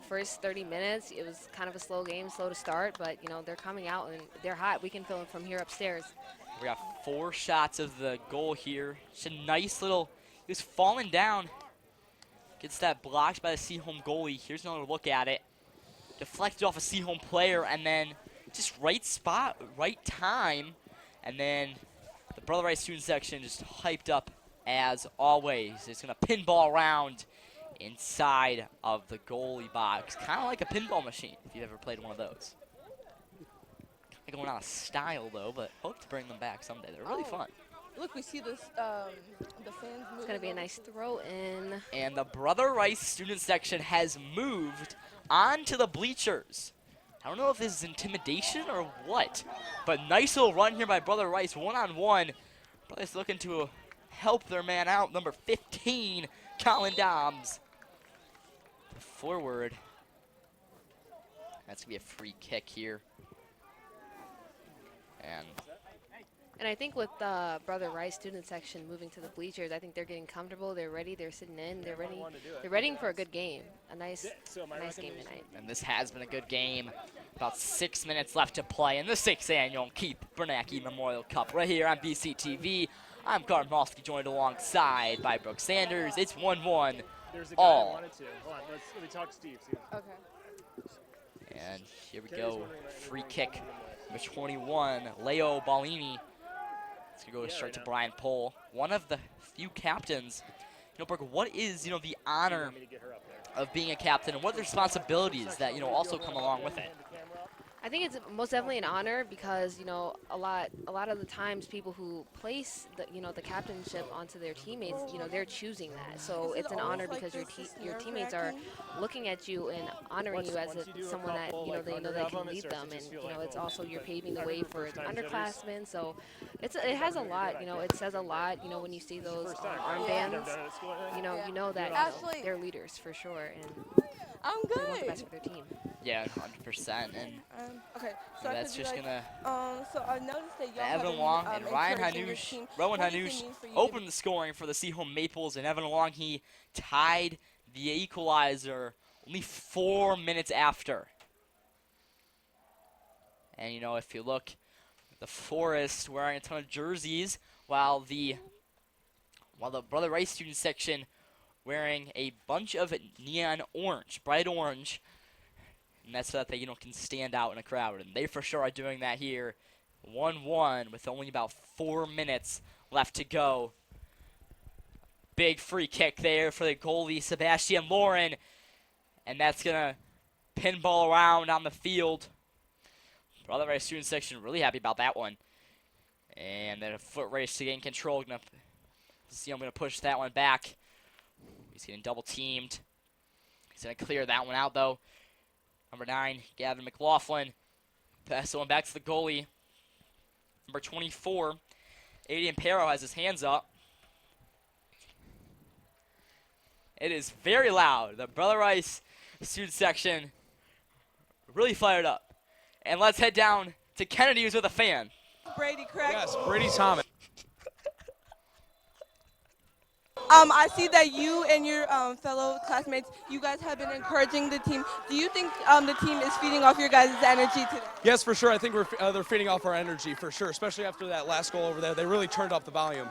first 30 minutes, it was kind of a slow game, slow to start, but, they're coming out and they're hot. We can feel it from here upstairs. We got 4 shots of the goal here. Just a nice little, he was falling down. Gets that blocked by the Seaholm goalie. Here's another look at it. Deflected off a Seaholm player, and then just right spot, right time. And then the Brother Rice student section just hyped up as always. It's going to pinball around inside of the goalie box. Kind of like a pinball machine, if you've ever played one of those. Kind of going out of style, though, but hope to bring them back someday. They're really fun. Look, we see this, the fans moving. It's going to be a nice throw in. And the Brother Rice student section has moved onto the bleachers. I don't know if this is intimidation or what, but nice little run here by Brother Rice, one-on-one. Brother's looking to help their man out, number 15, Colin Dobbs. Forward. That's going to be a free kick here. And I think with the Brother Rice student section moving to the bleachers, I think they're getting comfortable. They're ready. They're sitting in. They're ready. They're ready for a good game. A nice game tonight. And this has been a good game. About 6 minutes left to play in the 6th annual Keith Bernacki Memorial Cup right here on BCTV. I'm Carter Mosky, joined alongside by Brooke Sanders. It's 1-1 all. Hold on, let me talk to Steve. Okay. And here we go. Free kick, number 21, Leo Ballini. It's going to go straight to Brian Pohl, one of the few captains. Brooke, what is, the honor of being a captain, and what are the responsibilities that, also come along with it? I think it's most definitely an honor because a lot of the times people who place the captainship onto their teammates, they're choosing that. So it's an honor because your teammates are looking at you and honoring you as someone that they know they can lead them, and it's also you're paving the way for the underclassmen. So it has a lot. It says a lot. When you see those armbands, you know that they're leaders for sure, and I'm they want the good. best for their team. Yeah, 100%. And Okay, so that's just like, gonna. so I noticed that y'all have Evan been, Long and Ryan encouraging your Hanush, team. Rowan What does it Hanush mean for you opened the scoring for the Seaholm Maples, and Evan Long, he tied the equalizer only 4 minutes after. And if you look, the Forest wearing a ton of jerseys, while the Brother Rice student section wearing a bunch of neon orange, bright orange, and that's so that they can stand out in a crowd, and they for sure are doing that here. 1-1 with only about 4 minutes left to go. Big free kick there for the goalie Sebastian Lauren, and that's gonna pinball around on the field. Brother Rice student section really happy about that one, and then a foot race to gain control. I'm gonna push that one back. He's getting double teamed. He's going to clear that one out, though. Number 9, Gavin McLaughlin. Pass the one back to the goalie. Number 24, Aiden Perro has his hands up. It is very loud. The Brother Rice student section really fired up. And let's head down to Kennedy, who's with a fan. Brady, correct? Yes, Brady Thomas. I see that you and your fellow classmates, you guys have been encouraging the team. Do you think the team is feeding off your guys' energy today? Yes, for sure. I think they're feeding off our energy for sure, especially after that last goal over there. They really turned up the volume.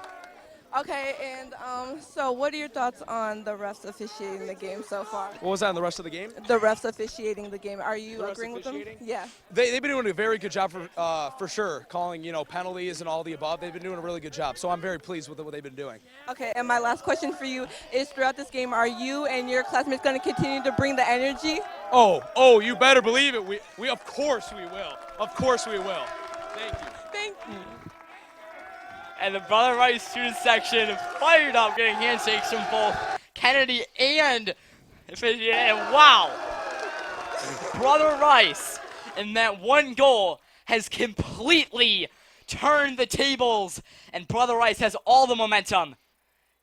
Okay, and so what are your thoughts on the refs officiating the game so far? What was that in the rest of the game? The refs officiating the game. Are you The refs agreeing with them? officiating? Yeah. They've been doing a very good job for sure, calling penalties and all the above. They've been doing a really good job, so I'm very pleased with what they've been doing. Okay, and my last question for you is throughout this game, are you and your classmates going to continue to bring the energy? Oh, you better believe it. We of course we will. Of course we will. Thank you. Thank you. And the Brother Rice student section fired up, getting handshakes from both Kennedy and wow. Brother Rice, in that one goal, has completely turned the tables, and Brother Rice has all the momentum. And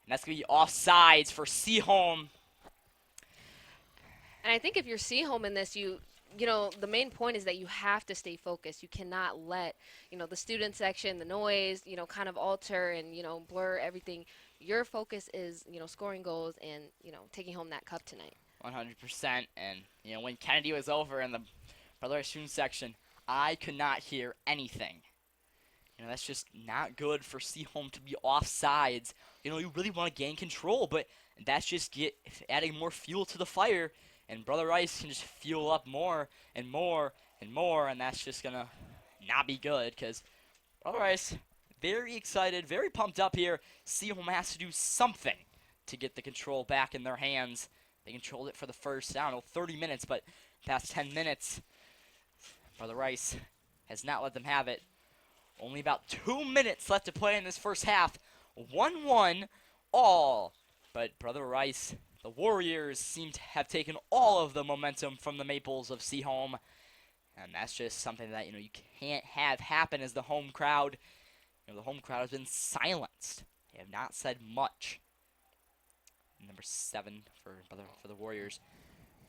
that's going to be offsides for Seaholm. And I think if you're Seaholm in this, the main point is that you have to stay focused. You cannot let, the student section, the noise, kind of alter and, blur everything. Your focus is, scoring goals and, taking home that cup tonight. 100%. And, when Kennedy was over in the Brother Rice student section, I could not hear anything. That's just not good for Seaholm to be offsides. You really want to gain control, but that's just adding more fuel to the fire, and Brother Rice can just fuel up more and more and more, and that's just going to not be good because Brother Rice, very excited, very pumped up here. Seaholm has to do something to get the control back in their hands. They controlled it for the first, 30 minutes, but past 10 minutes, Brother Rice has not let them have it. Only about 2 minutes left to play in this first half. 1-1 all. But Brother Rice, the Warriors, seem to have taken all of the momentum from the Maples of Seaholm. And that's just something that, you can't have happen as the home crowd. The home crowd has been silenced. They have not said much. Number 7 for the Warriors.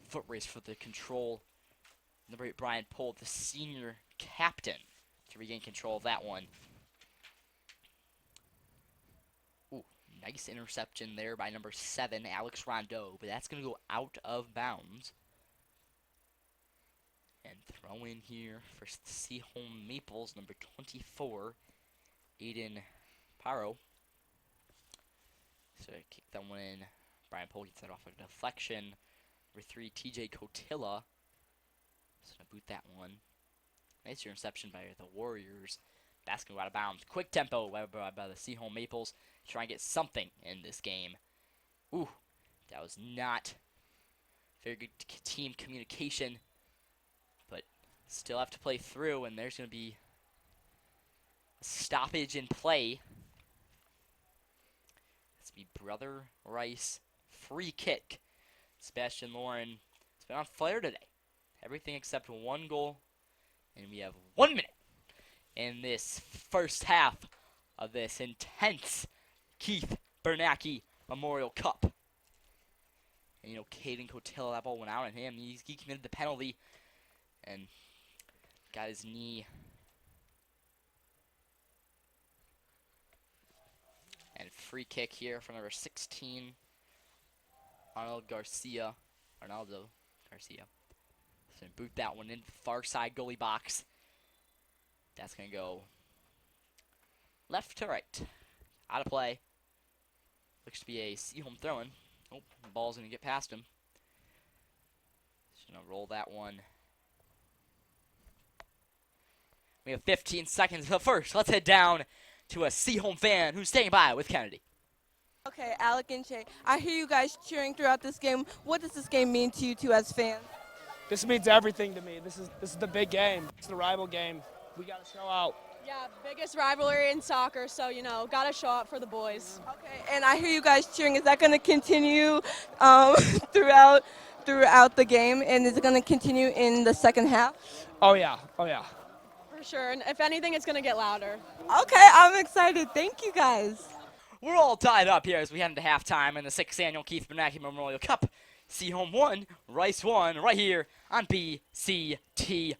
Foot race for the control. Number 8, Brian Pohl, the senior captain, to regain control of that one. Ooh, nice interception there by number 7, Alex Rondeau, but that's going to go out of bounds. And throw in here for Seaholm Maples, number 24, Aiden Paro. So kick that one in. Brian Pohl gets that off a deflection. Number 3, TJ Cotilla. So gonna boot that one. Nice interception by the Warriors. Basket out of bounds. Quick tempo by the Seaholm Maples. Try and get something in this game. Ooh, that was not very good team communication. But still have to play through, and there's going to be a stoppage in play. It's be Brother Rice free kick. Sebastian Lauren has been on fire today. Everything except one goal. And we have 1 minute in this first half of this intense Keith Bernacki Memorial Cup. And, Caden Cotilla, that ball went out on him. He committed the penalty and got his knee. And free kick here from number 16, Arnaldo Garcia. So boot that one in far side goalie box. That's going to go left to right. Out of play. Looks to be a Seaholm throw-in. Oh, the ball's going to get past him. Just going to roll that one. We have 15 seconds. But first, let's head down to a Seaholm fan who's staying by with Kennedy. Okay, Alec and Shay, I hear you guys cheering throughout this game. What does this game mean to you two as fans? This means everything to me. This is the big game. It's the rival game. We got to show out. Yeah, biggest rivalry in soccer, so, got to show up for the boys. Okay, and I hear you guys cheering. Is that going to continue throughout the game, and is it going to continue in the second half? Oh, yeah. For sure, and if anything, it's going to get louder. Okay, I'm excited. Thank you guys. We're all tied up here as we head into halftime in the 6th annual Keith Bernacki Memorial Cup. Seaholm 1, Rice 1, right here on BCTV.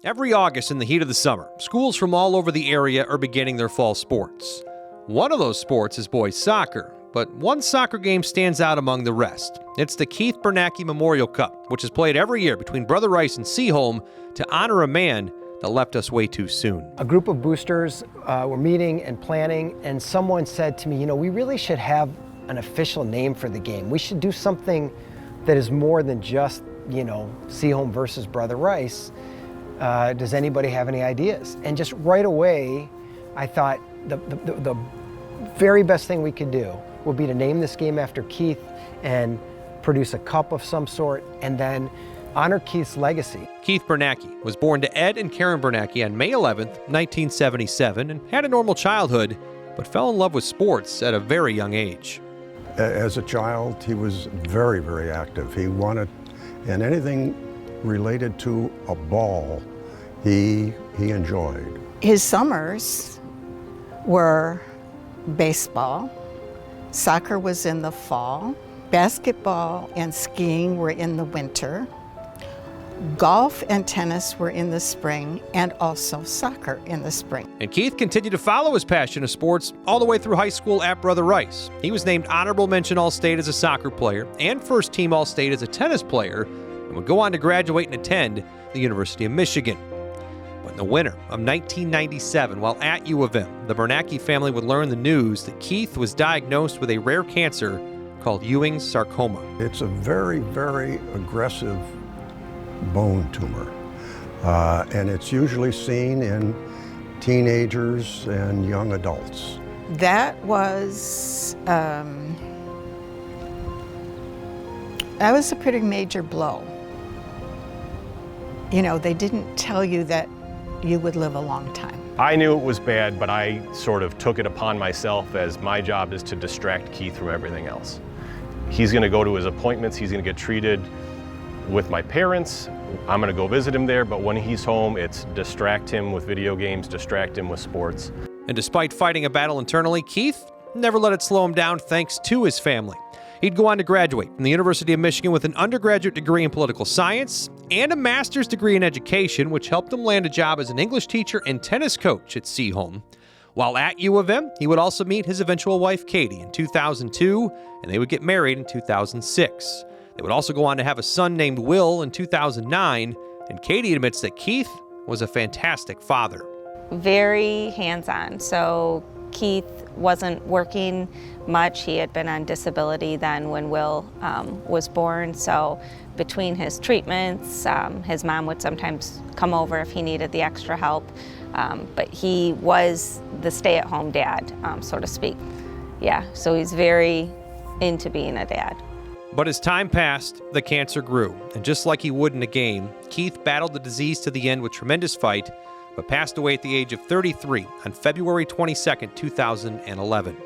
Every August in the heat of the summer, schools from all over the area are beginning their fall sports. One of those sports is boys soccer, but one soccer game stands out among the rest. It's the Keith Bernacki Memorial Cup, which is played every year between Brother Rice and Seaholm to honor a man that left us way too soon. A group of boosters were meeting and planning, and someone said to me, we really should have an official name for the game. We should do something that is more than just, Seaholm versus Brother Rice. Does anybody have any ideas? And just right away, I thought the very best thing we could do would be to name this game after Keith and produce a cup of some sort and then honor Keith's legacy. Keith Bernacki was born to Ed and Karen Bernacki on May 11th, 1977, and had a normal childhood, but fell in love with sports at a very young age. As a child, he was very, very active. He wanted, and anything related to a ball, he enjoyed. His summers were baseball, soccer was in the fall, basketball and skiing were in the winter. Golf and tennis were in the spring, and also soccer in the spring. And Keith continued to follow his passion of sports all the way through high school at Brother Rice. He was named Honorable Mention All-State as a soccer player and First Team All-State as a tennis player, and would go on to graduate and attend the University of Michigan. But in the winter of 1997, while at U of M, the Bernacki family would learn the news that Keith was diagnosed with a rare cancer called Ewing's sarcoma. It's a very, very aggressive bone tumor, and it's usually seen in teenagers and young adults. That was a pretty major blow. You know, they didn't tell you that you would live a long time. I knew it was bad, but I sort of took it upon myself as my job is to distract Keith from everything else. He's going to go to his appointments, he's going to get treated with my parents. I'm going to go visit him there, but when he's home, it's distract him with video games, distract him with sports. And despite fighting a battle internally, Keith never let it slow him down thanks to his family. He'd go on to graduate from the University of Michigan with an undergraduate degree in political science and a master's degree in education, which helped him land a job as an English teacher and tennis coach at Seaholm. While at U of M, he would also meet his eventual wife, Katie, in 2002, and they would get married in 2006. They would also go on to have a son named Will in 2009, and Katie admits that Keith was a fantastic father. Very hands-on. So Keith wasn't working much. He had been on disability then when Will was born. So between his treatments, his mom would sometimes come over if he needed the extra help. But he was the stay-at-home dad, so to speak. Yeah, so he's very into being a dad. But as time passed, the cancer grew, and just like he would in a game, Keith battled the disease to the end with tremendous fight, but passed away at the age of 33 on February 22, 2011.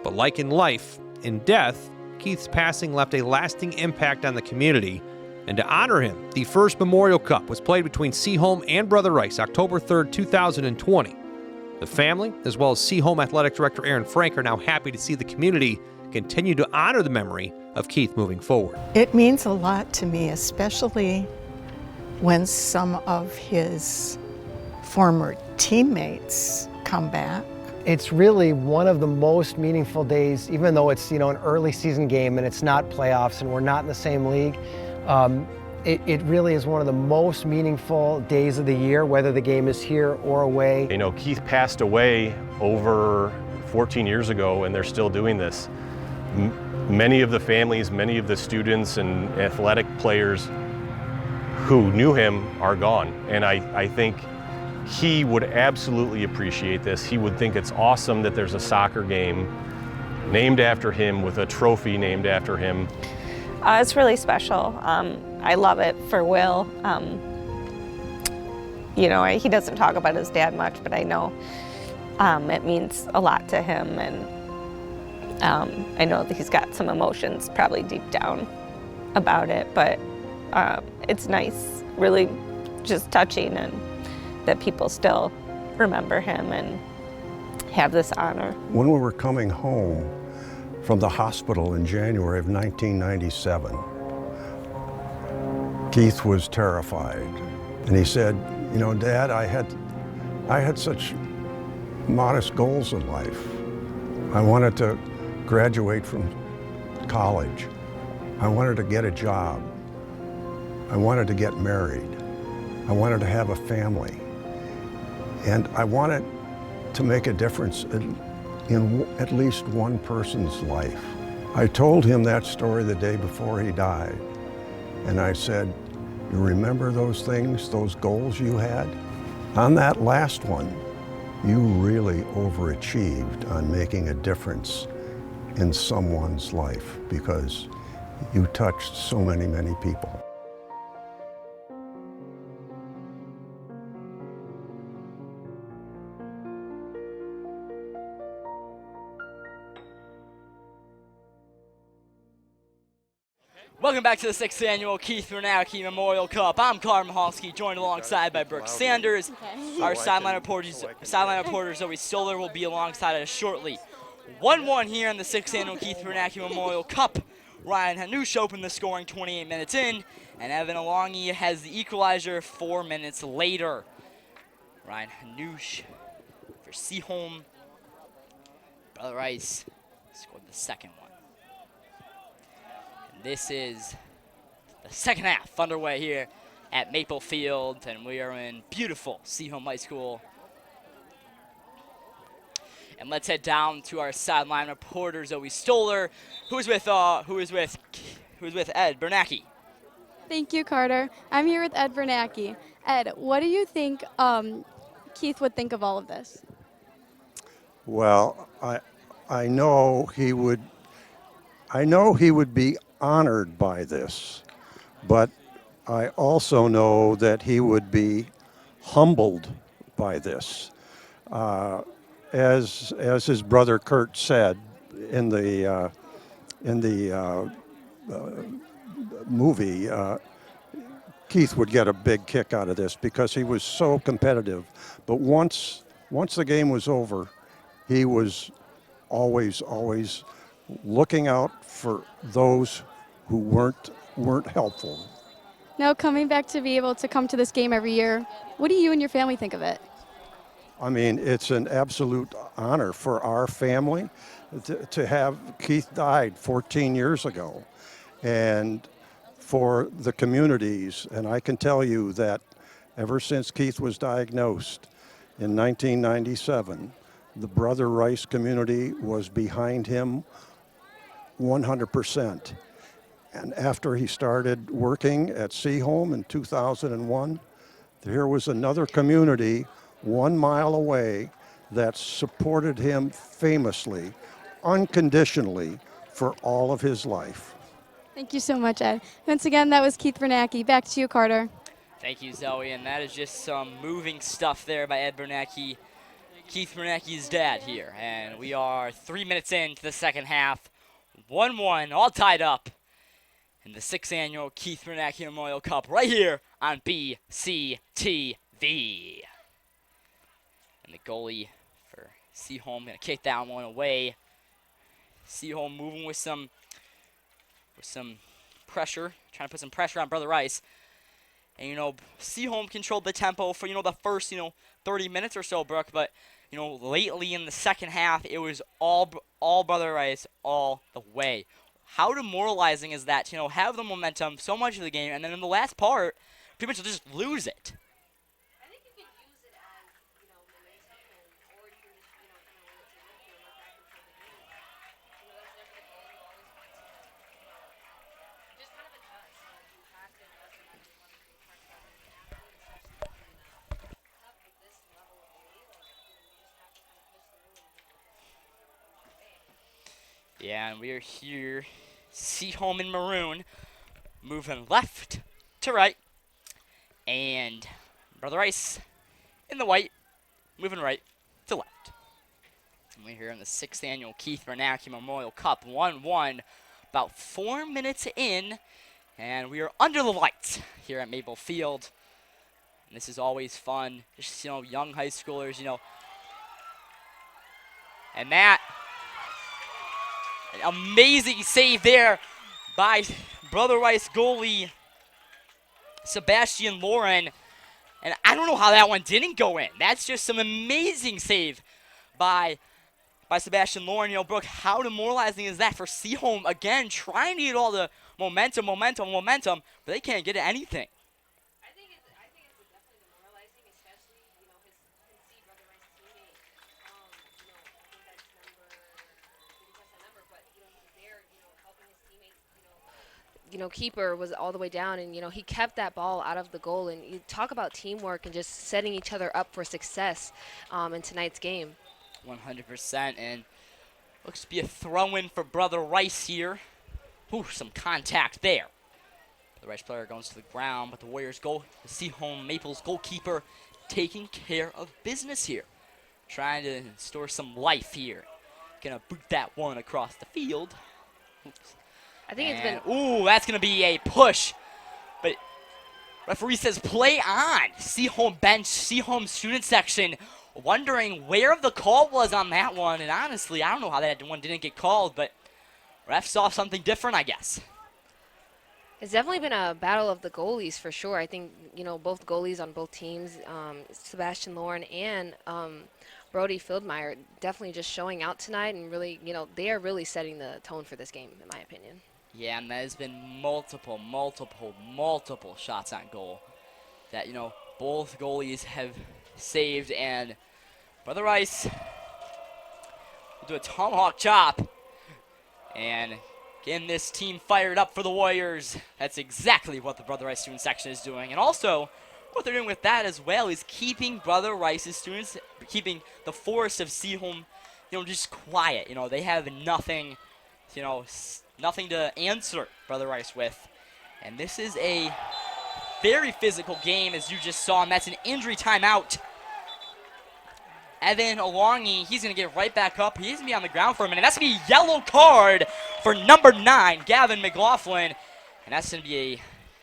But like in life, in death, Keith's passing left a lasting impact on the community, and to honor him, the first Memorial Cup was played between Seaholm and Brother Rice October 3, 2020. The family, as well as Seaholm Athletic Director Aaron Frank, are now happy to see the community continue to honor the memory of Keith moving forward. It means a lot to me, especially when some of his former teammates come back. It's really one of the most meaningful days, even though it's, an early season game and it's not playoffs and we're not in the same league. It really is one of the most meaningful days of the year, whether the game is here or away. Keith passed away over 14 years ago, and they're still doing this. Many of the families, many of the students and athletic players who knew him are gone. And I think he would absolutely appreciate this. He would think it's awesome that there's a soccer game named after him with a trophy named after him. It's really special. I love it for Will. He doesn't talk about his dad much, but I know it means a lot to him, and I know that he's got some emotions probably deep down about it, but it's nice, really just touching, and that people still remember him and have this honor. When we were coming home from the hospital in January of 1997, Keith was terrified. And he said, Dad, I had such modest goals in life. I wanted to graduate from college. I wanted to get a job. I wanted to get married. I wanted to have a family. And I wanted to make a difference in at least one person's life. I told him that story the day before he died. And I said, you remember those things, those goals you had? On that last one, you really overachieved on making a difference in someone's life because you touched so many, many people. Welcome back to the 6th annual Keith Bernacki Memorial Cup. I'm Carl Mahalski, joined alongside by Brooke Sanders. Our sideline reporters, Zoe Stoller, will be alongside us shortly. 1-1 here in the 6th annual Keith Bernacki Memorial Cup. Ryan Hanush opened the scoring 28 minutes in. And Evan Alongi has the equalizer 4 minutes later. Ryan Hanoush for Seaholm. Brother Rice scored the second one. And this is the second half underway here at Maple Field, and we are in beautiful Seaholm High School. And let's head down to our sideline reporter Zoe Stoller, who is with Ed Bernacki. Thank you, Carter. I'm here with Ed Bernacki. Ed, what do you think Keith would think of all of this? Well, I know he would be honored by this, but I also know that he would be humbled by this. As his brother Kurt said in the movie, Keith would get a big kick out of this because he was so competitive. But once the game was over, he was always looking out for those who weren't helpful. Now, coming back to be able to come to this game every year, what do you and your family think of it? I mean, it's an absolute honor for our family to have Keith died 14 years ago, and for the communities. And I can tell you that ever since Keith was diagnosed in 1997, the Brother Rice community was behind him 100%. And after he started working at Seaholm in 2001, there was another community 1 mile away that supported him famously, unconditionally, for all of his life. Thank you so much, Ed. Once again, that was Keith Bernacki. Back to you, Carter. Thank you, Zoe, and that is just some moving stuff there by Ed Bernacki, Keith Bernacki's dad here. And we are 3 minutes into the second half, 1-1, all tied up in the 6th annual Keith Bernacki Memorial Cup right here on BCTV. And the goalie for Seaholm going to kick that one away. Seaholm moving with some pressure, trying to put some pressure on Brother Rice. And, Seaholm controlled the tempo for, the first, 30 minutes or so, Brooke. But, lately in the second half, it was all Brother Rice all the way. How demoralizing is that to, have the momentum so much of the game, and then in the last part, pretty much just lose it? Yeah, and we are here, Seaholm in maroon, moving left to right, and Brother Rice in the white, moving right to left. And we're here in the 6th annual Keith Bernacki Memorial Cup, 1-1, about 4 minutes in, and we are under the lights here at Maple Field. And this is always fun, just, young high schoolers, and that amazing save there by Brother Rice goalie Sebastian Lauren. And I don't know how that one didn't go in. That's just some amazing save by Sebastian Lauren. Brooke, how demoralizing is that for Seaholm? Again, trying to get all the momentum, but they can't get anything. Keeper was all the way down, and he kept that ball out of the goal. And you talk about teamwork and just setting each other up for success in tonight's game. 100%, and looks to be a throw-in for Brother Rice here. Ooh, some contact there. The Rice player goes to the ground, but the Warriors the Seaholm Maples goalkeeper taking care of business here. Trying to store some life here. Gonna boot that one across the field. Oops. I think it's been... Ooh, that's going to be a push. But referee says play on. Seaholm bench, Seaholm student section, wondering where the call was on that one. And honestly, I don't know how that one didn't get called, but ref saw something different, I guess. It's definitely been a battle of the goalies for sure. I think, both goalies on both teams, Sebastian Lauren and Brody Fieldmeyer, definitely just showing out tonight and really, they are really setting the tone for this game, in my opinion. Yeah, and there's been multiple shots on goal that, both goalies have saved, and Brother Rice will do a tomahawk chop and getting this team fired up for the Warriors. That's exactly what the Brother Rice student section is doing. And also, what they're doing with that as well is keeping Brother Rice's students, keeping the forest of Seaholm, just quiet. They have nothing, nothing to answer Brother Rice with. And this is a very physical game, as you just saw, and that's an injury timeout. Evan Alongi, he's going to get right back up. He's going to be on the ground for a minute. That's going to be a yellow card for number 9, Gavin McLaughlin. And that's going to be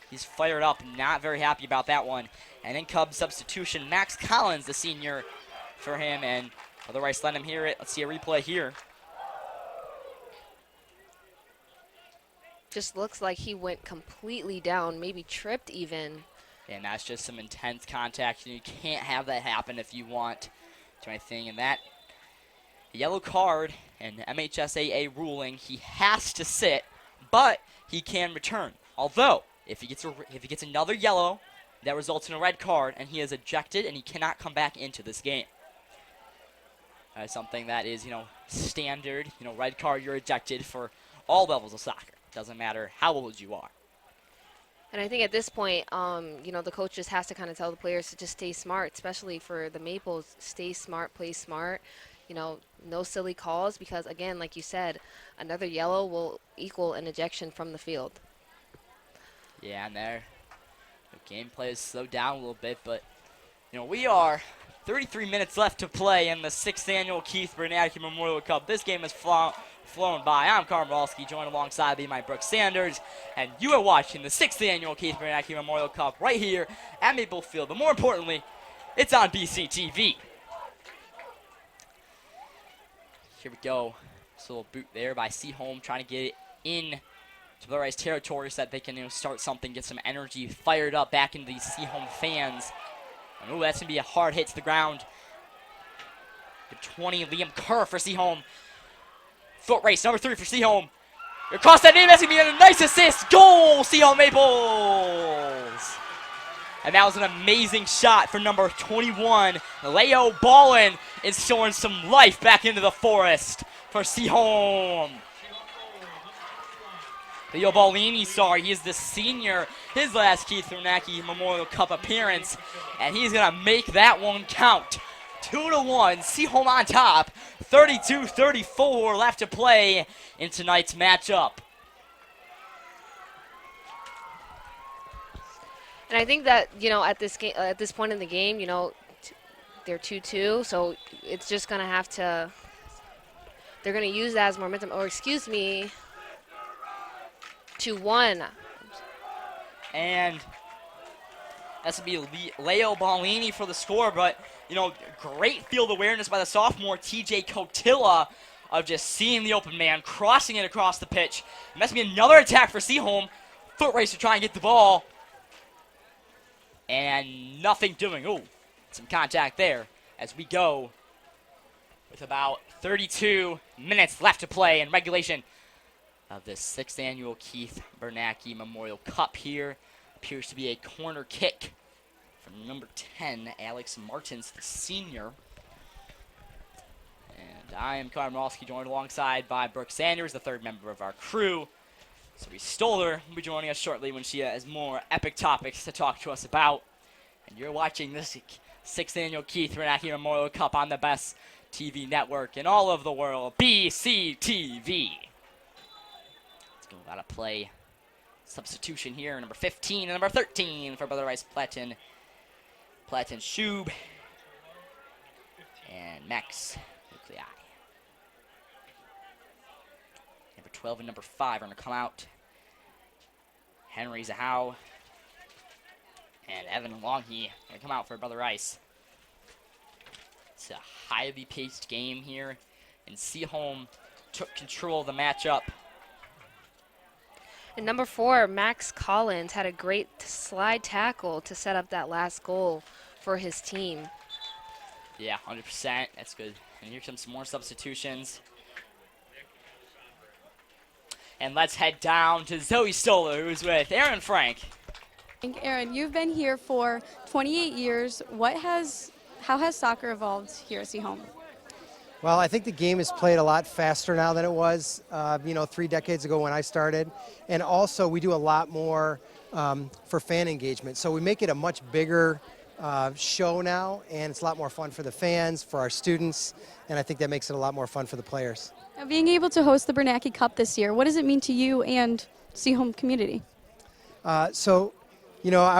he's fired up, not very happy about that one. And then Cubs substitution, Max Collins, the senior, for him. And Brother Rice let him hear it. Let's see a replay here. Just looks like he went completely down, maybe tripped even. And that's just some intense contact. You can't have that happen if you want to anything. And that yellow card and MHSAA ruling, he has to sit, but he can return. Although, if he gets another yellow, that results in a red card, and he is ejected, and he cannot come back into this game. That's something that is, standard. Red card, you're ejected for all levels of soccer. Doesn't matter how old you are. And I think at this point, the coach just has to kind of tell the players to just stay smart, especially for the Maples. Stay smart, play smart. No silly calls because, again, like you said, another yellow will equal an ejection from the field. Yeah, and there, the gameplay is slowed down a little bit, but, we are 33 minutes left to play in the 6th annual Keith Bernacki Memorial Cup. This game is flown by. I'm Karmalski, joined alongside me, my Brooks Sanders, and you are watching the 6th annual Keith Bernacki Memorial Cup right here at Maple Field. But more importantly, it's on BCTV. Here we go. This little boot there by Seaholm, trying to get it in to the Rice territory so that they can start something, get some energy fired up back into these Seaholm fans. And that's going to be a hard hit to the ground. The 20, Liam Kerr for Seaholm. Foot race, number 3 for Seaholm. Across that name, that's going to be a nice assist. Goal, Seaholm Maples. And that was an amazing shot for number 21. Leo Ballin is showing some life back into the forest for Seaholm. Leo Ballini, he is the senior, his last Keith Bernacki Memorial Cup appearance. And he's going to make that one count. 2-1, Seaholm on top. 32-34 left to play in tonight's matchup. And I think that, at this point in the game, they're 2-2, so it's just going to have to, they're going to use that as momentum, 2-1. And that's going to be Leo Ballini for the score, but, great field awareness by the sophomore TJ Cotilla of just seeing the open man, crossing it across the pitch. And that's going to be another attack for Seaholm. Foot race to try and get the ball. And nothing doing. Oh, some contact there as we go with about 32 minutes left to play in regulation of the 6th annual Keith Bernacki Memorial Cup here. Appears to be a corner kick from number 10, Alex Martins, the senior. And I am Karmalski, joined alongside by Brooke Sanders, the 3rd member of our crew. So Stoller will be joining us shortly when she has more epic topics to talk to us about. And you're watching this 6th annual Keith Bernacki Memorial Cup on the best TV network in all of the world, BCTV. Let's go about to play substitution here, number 15 and number 13 for Brother Rice Platten Schub and Max Nuclei. Number 12 and number 5 are going to come out. Henry Zahau and Evan Longhi going to come out for Brother Rice. It's a highly paced game here, and Seaholm took control of the matchup. And number 4, Max Collins had a great slide tackle to set up that last goal for his team. Yeah, 100%. That's good. And here comes some more substitutions. And let's head down to Zoe Stoller, who's with Aaron Frank. Aaron, you've been here for 28 years. How has soccer evolved here at Seaholm? Well, I think the game is played a lot faster now than it was, 3 decades ago when I started. And also, we do a lot more for fan engagement. So we make it a much bigger show now, and it's a lot more fun for the fans, for our students, and I think that makes it a lot more fun for the players. Now, being able to host the Bernacki Cup this year, what does it mean to you and Seaholm community? I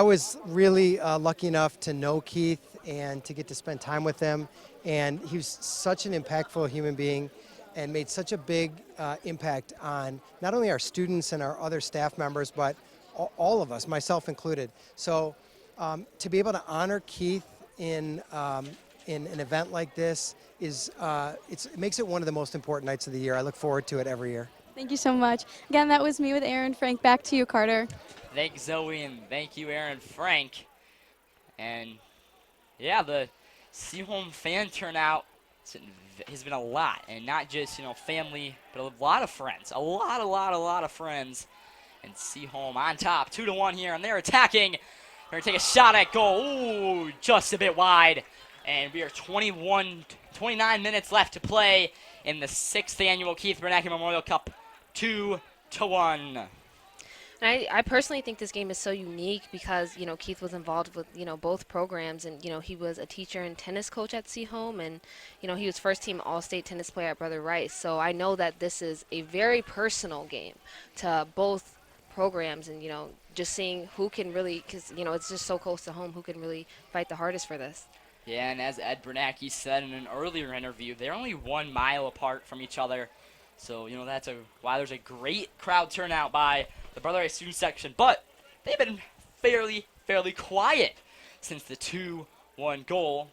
was really lucky enough to know Keith and to get to spend time with him. And he was such an impactful human being and made such a big impact on not only our students and our other staff members, but all of us, myself included. So to be able to honor Keith in an event like this it makes it one of the most important nights of the year. I look forward to it every year. Thank you so much. Again, that was me with Aaron Frank. Back to you, Carter. Thanks, Zoe, and thank you, Aaron Frank. And yeah, the Seaholm fan turnout has been a lot, and not just family, but a lot of friends, a lot of friends. And Seaholm on top, 2-1 here, and they're attacking. They're gonna take a shot at goal. Ooh, just a bit wide. And we are 29 minutes left to play in the 6th annual Keith Bernacki Memorial Cup, 2-1. And I personally think this game is so unique because, Keith was involved with, both programs. And, he was a teacher and tennis coach at Seaholm. And, he was first team all-state tennis player at Brother Rice. So I know that this is a very personal game to both programs. And, just seeing who can really, because, it's just so close to home, who can really fight the hardest for this. Yeah, and as Ed Bernacki said in an earlier interview, they're only 1 mile apart from each other. So, that's why there's a great crowd turnout by the Brother Rice student section. But they've been fairly quiet since the 2-1 goal.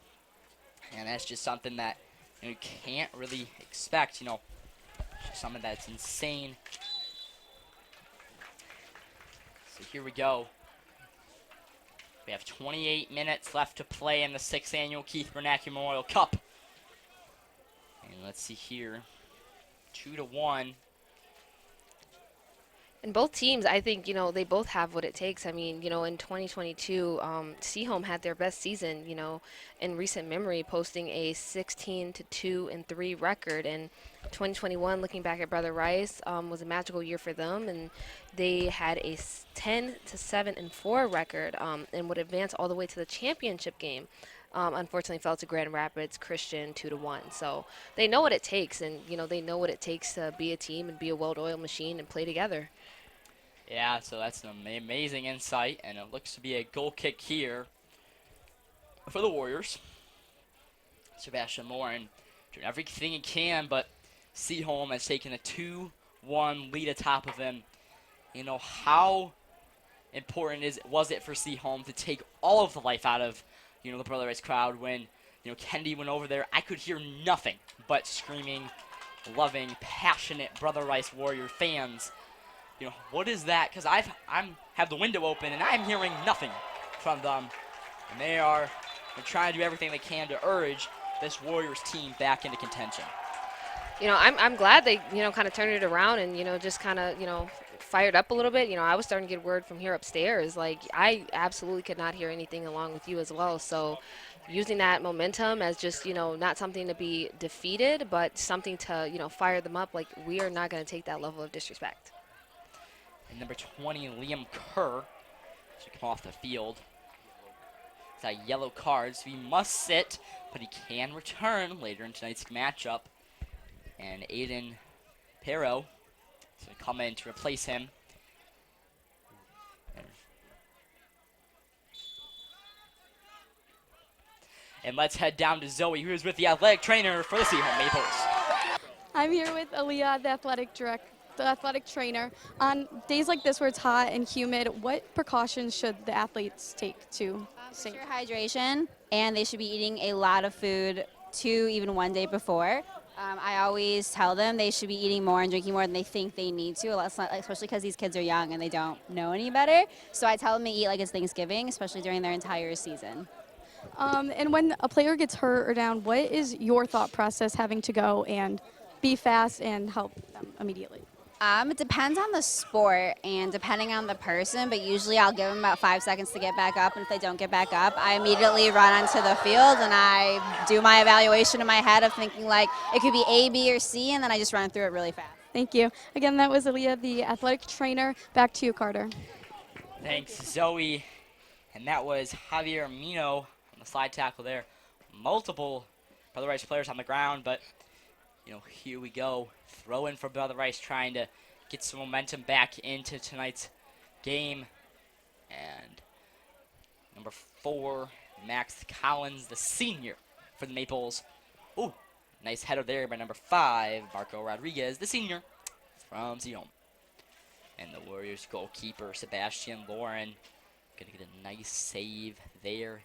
And that's just something that you can't really expect, just something that's insane. So here we go. We have 28 minutes left to play in the 6th annual Keith Bernacki Memorial Cup. And let's see here. 2-1. And both teams, I think, they both have what it takes. I mean, in 2022, Seaholm had their best season, in recent memory, posting a 16-2-3 record. And 2021, looking back at Brother Rice, was a magical year for them. And they had a 10-7-4 record and would advance all the way to the championship game. Unfortunately fell to Grand Rapids Christian 2-1. So they know what it takes, and they know what it takes to be a team and be a well-oiled machine and play together. Yeah, so that's an amazing insight, and it looks to be a goal kick here for the Warriors. Sebastian Morin doing everything he can, but Seaholm has taken a 2-1 lead atop of him. How important was it for Seaholm to take all of the life out of the Brother Rice crowd when Kennedy went over there? I could hear nothing but screaming, loving, passionate Brother Rice Warrior fans. What is that? Because I have the window open and I'm hearing nothing from them, and they're trying to do everything they can to urge this Warriors team back into contention. I'm glad they kind of turned it around and just kind of fired up a little bit. I was starting to get word from here upstairs. Like, I absolutely could not hear anything along with you as well. So using that momentum as just, not something to be defeated, but something to, fire them up. Like, we are not going to take that level of disrespect. And number 20, Liam Kerr, should come off the field. It's a yellow card, so he must sit, but he can return later in tonight's matchup. And Aiden Perro is going to come in to replace him. And let's head down to Zoe, who is with the athletic trainer for the Seaholm Maples. I'm here with Aaliyah, the athletic trainer. On days like this where it's hot and humid, what precautions should the athletes take to stay? Ensure hydration, and they should be eating a lot of food 2, even 1 day before. I always tell them they should be eating more and drinking more than they think they need to, especially because these kids are young and they don't know any better. So I tell them to eat like it's Thanksgiving, especially during their entire season. And when a player gets hurt or down, what is your thought process having to go and be fast and help them immediately? It depends on the sport and depending on the person, but usually I'll give them about 5 seconds to get back up, and if they don't get back up, I immediately run onto the field and I do my evaluation in my head of thinking like it could be A, B, or C, and then I just run through it really fast. Thank you. Again, that was Aaliyah, the athletic trainer. Back to you, Carter. Thanks, Zoe. And that was Javier Mino on the slide tackle there. Multiple Brother Rice players on the ground, but here we go. Throw in for Brother Rice, trying to get some momentum back into tonight's game. And number 4, Max Collins, the senior for the Maples. Ooh, nice header there by number 5, Marco Rodriguez, the senior from Seaholm. And the Warriors goalkeeper, Sebastian Lauren, gonna get a nice save there.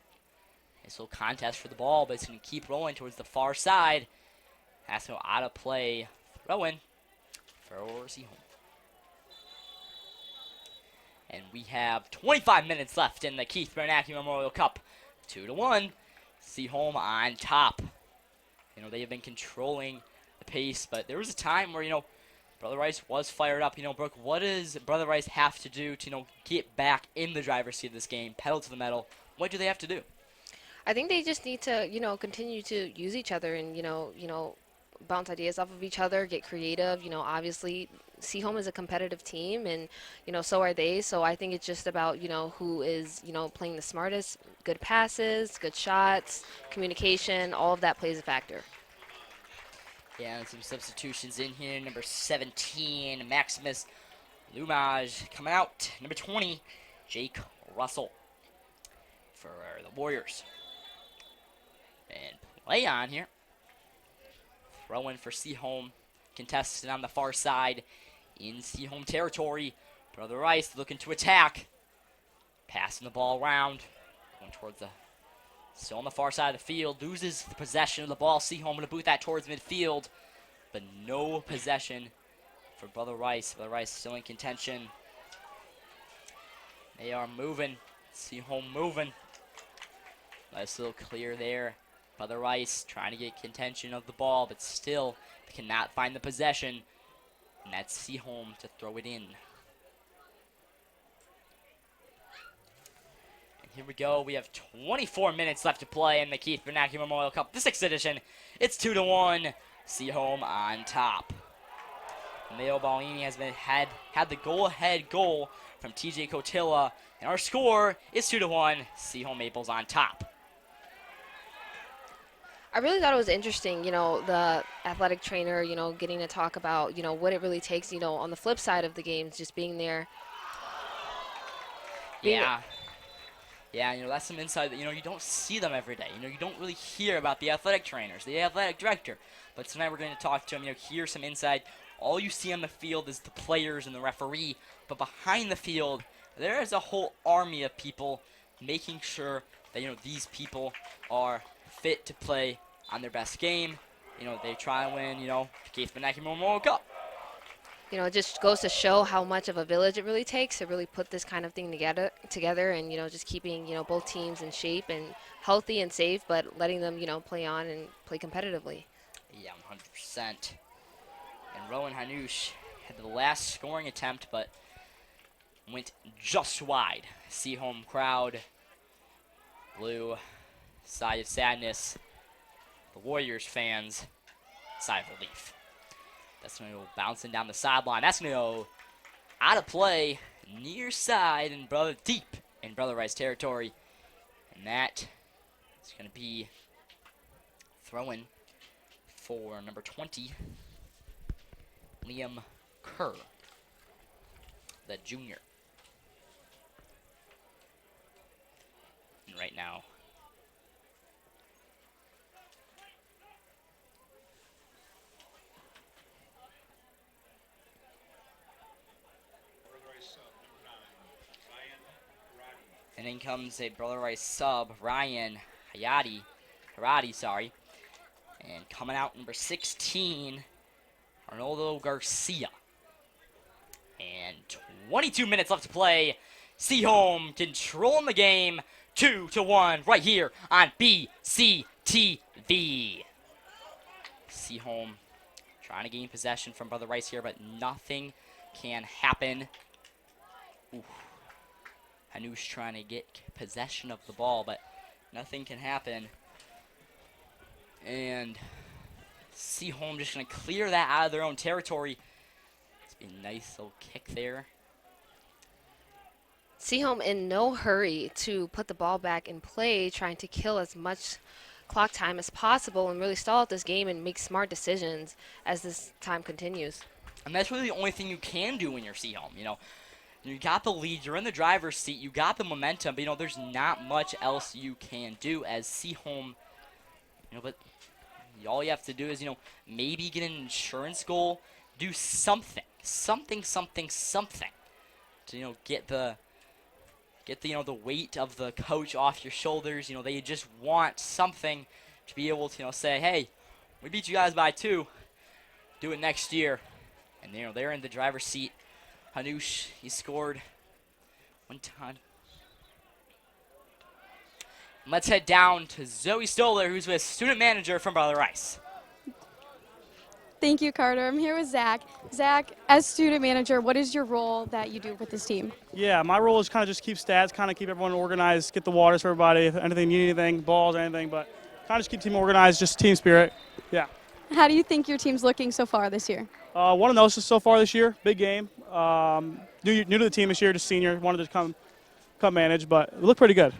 Nice little contest for the ball, but it's gonna keep rolling towards the far side. Has to go out of play. Throw in for Seaholm. And we have 25 minutes left in the Keith Bernacki Memorial Cup. 2-1. Seaholm on top. They have been controlling the pace, but there was a time where, Brother Rice was fired up. Brooke, what does Brother Rice have to do to, get back in the driver's seat of this game, pedal to the metal? What do they have to do? I think they just need to, continue to use each other and, bounce ideas off of each other, get creative. Obviously, Seaholm is a competitive team, and, so are they. So I think it's just about, who is, playing the smartest, good passes, good shots, communication, all of that plays a factor. Yeah, and some substitutions in here. Number 17, Maximus Lumage coming out. Number 20, Jake Russell for the Warriors. And play on here. Throw in for Seaholm. Contested on the far side in Seaholm territory. Brother Rice looking to attack. Passing the ball around. Going towards the... Still on the far side of the field. Loses the possession of the ball. Seaholm going to boot that towards midfield. But no possession for Brother Rice. Brother Rice still in contention. They are moving. Seaholm moving. Nice little clear there. Brother Rice trying to get contention of the ball, but still cannot find the possession. And that's Seaholm to throw it in. And here we go. We have 24 minutes left to play in the Keith Bernacki Memorial Cup, the 6th edition. It's 2-1. Seaholm on top. Mayo Ballini has had the go-ahead goal from TJ Cotilla. And our score is 2-1. Seaholm Maples on top. I really thought it was interesting, the athletic trainer, getting to talk about, what it really takes, on the flip side of the games, just being there. Yeah, that's some insight that, you don't see them every day. You don't really hear about the athletic trainers, the athletic director. But tonight we're going to talk to him, hear some insight. All you see on the field is the players and the referee. But behind the field, there is a whole army of people making sure that, these people are fit to play on their best game. They try and win, the Keith Bernacki Memorial Cup. It just goes to show how much of a village it really takes to really put this kind of thing together and, just keeping, both teams in shape and healthy and safe, but letting them, play on and play competitively. Yeah, 100%. And Rowan Hanush had the last scoring attempt, but went just wide. Seaholm crowd, blue, sigh of sadness. The Warriors fans, sigh of relief. That's going to go bouncing down the sideline. That's going to go out of play, near side, and deep in Brother Rice territory. And that is going to be throw-in for number 20, Liam Kerr, the junior. And right now, and in comes a Brother Rice sub, Ryan Haradi, And coming out, number 16, Arnoldo Garcia. And 22 minutes left to play. Seaholm controlling the game 2-1 right here on BCTV. Seaholm trying to gain possession from Brother Rice here, but nothing can happen. Ooh. Hanush trying to get possession of the ball, but nothing can happen. And Seaholm just going to clear that out of their own territory. It's been a nice little kick there. Seaholm in no hurry to put the ball back in play, trying to kill as much clock time as possible and really stall out this game and make smart decisions as this time continues. And that's really the only thing you can do when you're Seaholm. You know, you got the lead, you're in the driver's seat, you got the momentum, but, you know, there's not much else you can do as Seaholm, you know, but all you have to do is, you know, maybe get an insurance goal, do something to, you know, get the you know, the weight of the coach off your shoulders. You know, they just want something to be able to, you know, say, hey, we beat you guys by 2. Do it next year. And, you know, they're in the driver's seat. Hanush, he scored 1 time. Let's head down to Zoe Stoller, who's with student manager from Brother Rice. Thank you, Carter. I'm here with Zach. Zach, as student manager, what is your role that you do with this team? Yeah, my role is kind of just keep stats, kind of keep everyone organized, get the waters for everybody, if anything, need anything, balls, anything, but kind of just keep the team organized, just team spirit. Yeah. How do you think your team's looking so far this year? One of those so far this year, big game. New to the team this year, just senior, wanted to come manage, but we look pretty good.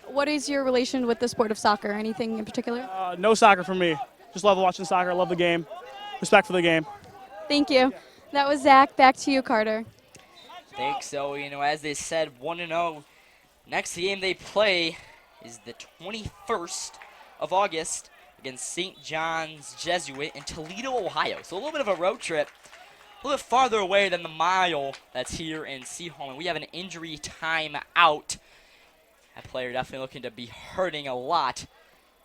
What is your relation with the sport of soccer? Anything in particular? No soccer for me. Just love watching soccer, love the game. Respect for the game. Thank you. That was Zach. Back to you, Carter. Thanks. So, you know, as they said, 1-0. Next game they play is the 21st of August against St. John's Jesuit in Toledo, Ohio. So a little bit of a road trip, a little bit farther away than the mile that's here in Seaholm. And we have an injury time out. That player definitely looking to be hurting a lot.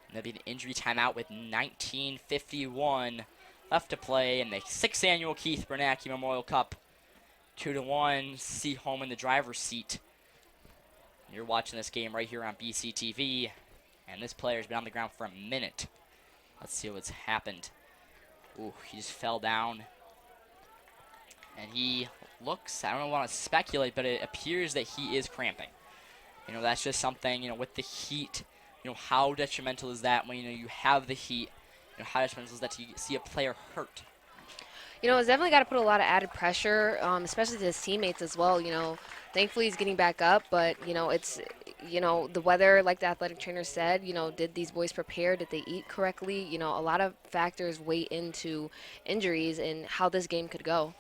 And there'll be an injury timeout with 19:51 left to play in the 6th annual Keith Bernacki Memorial Cup. 2-1, Seaholm in the driver's seat. You're watching this game right here on BCTV, and this player's been on the ground for a minute. Let's see what's happened. Ooh, he just fell down. And he looks, I don't want to speculate, but it appears that he is cramping. You know, that's just something, you know, with the heat, you know, how detrimental is that when, you know, you have the heat? You know, how detrimental is that to see a player hurt? You know, it's definitely got to put a lot of added pressure, especially to his teammates as well. You know, thankfully he's getting back up, but, you know, it's, you know, the weather, like the athletic trainer said, you know, did these boys prepare? Did they eat correctly? You know, a lot of factors weigh into injuries and how this game could go.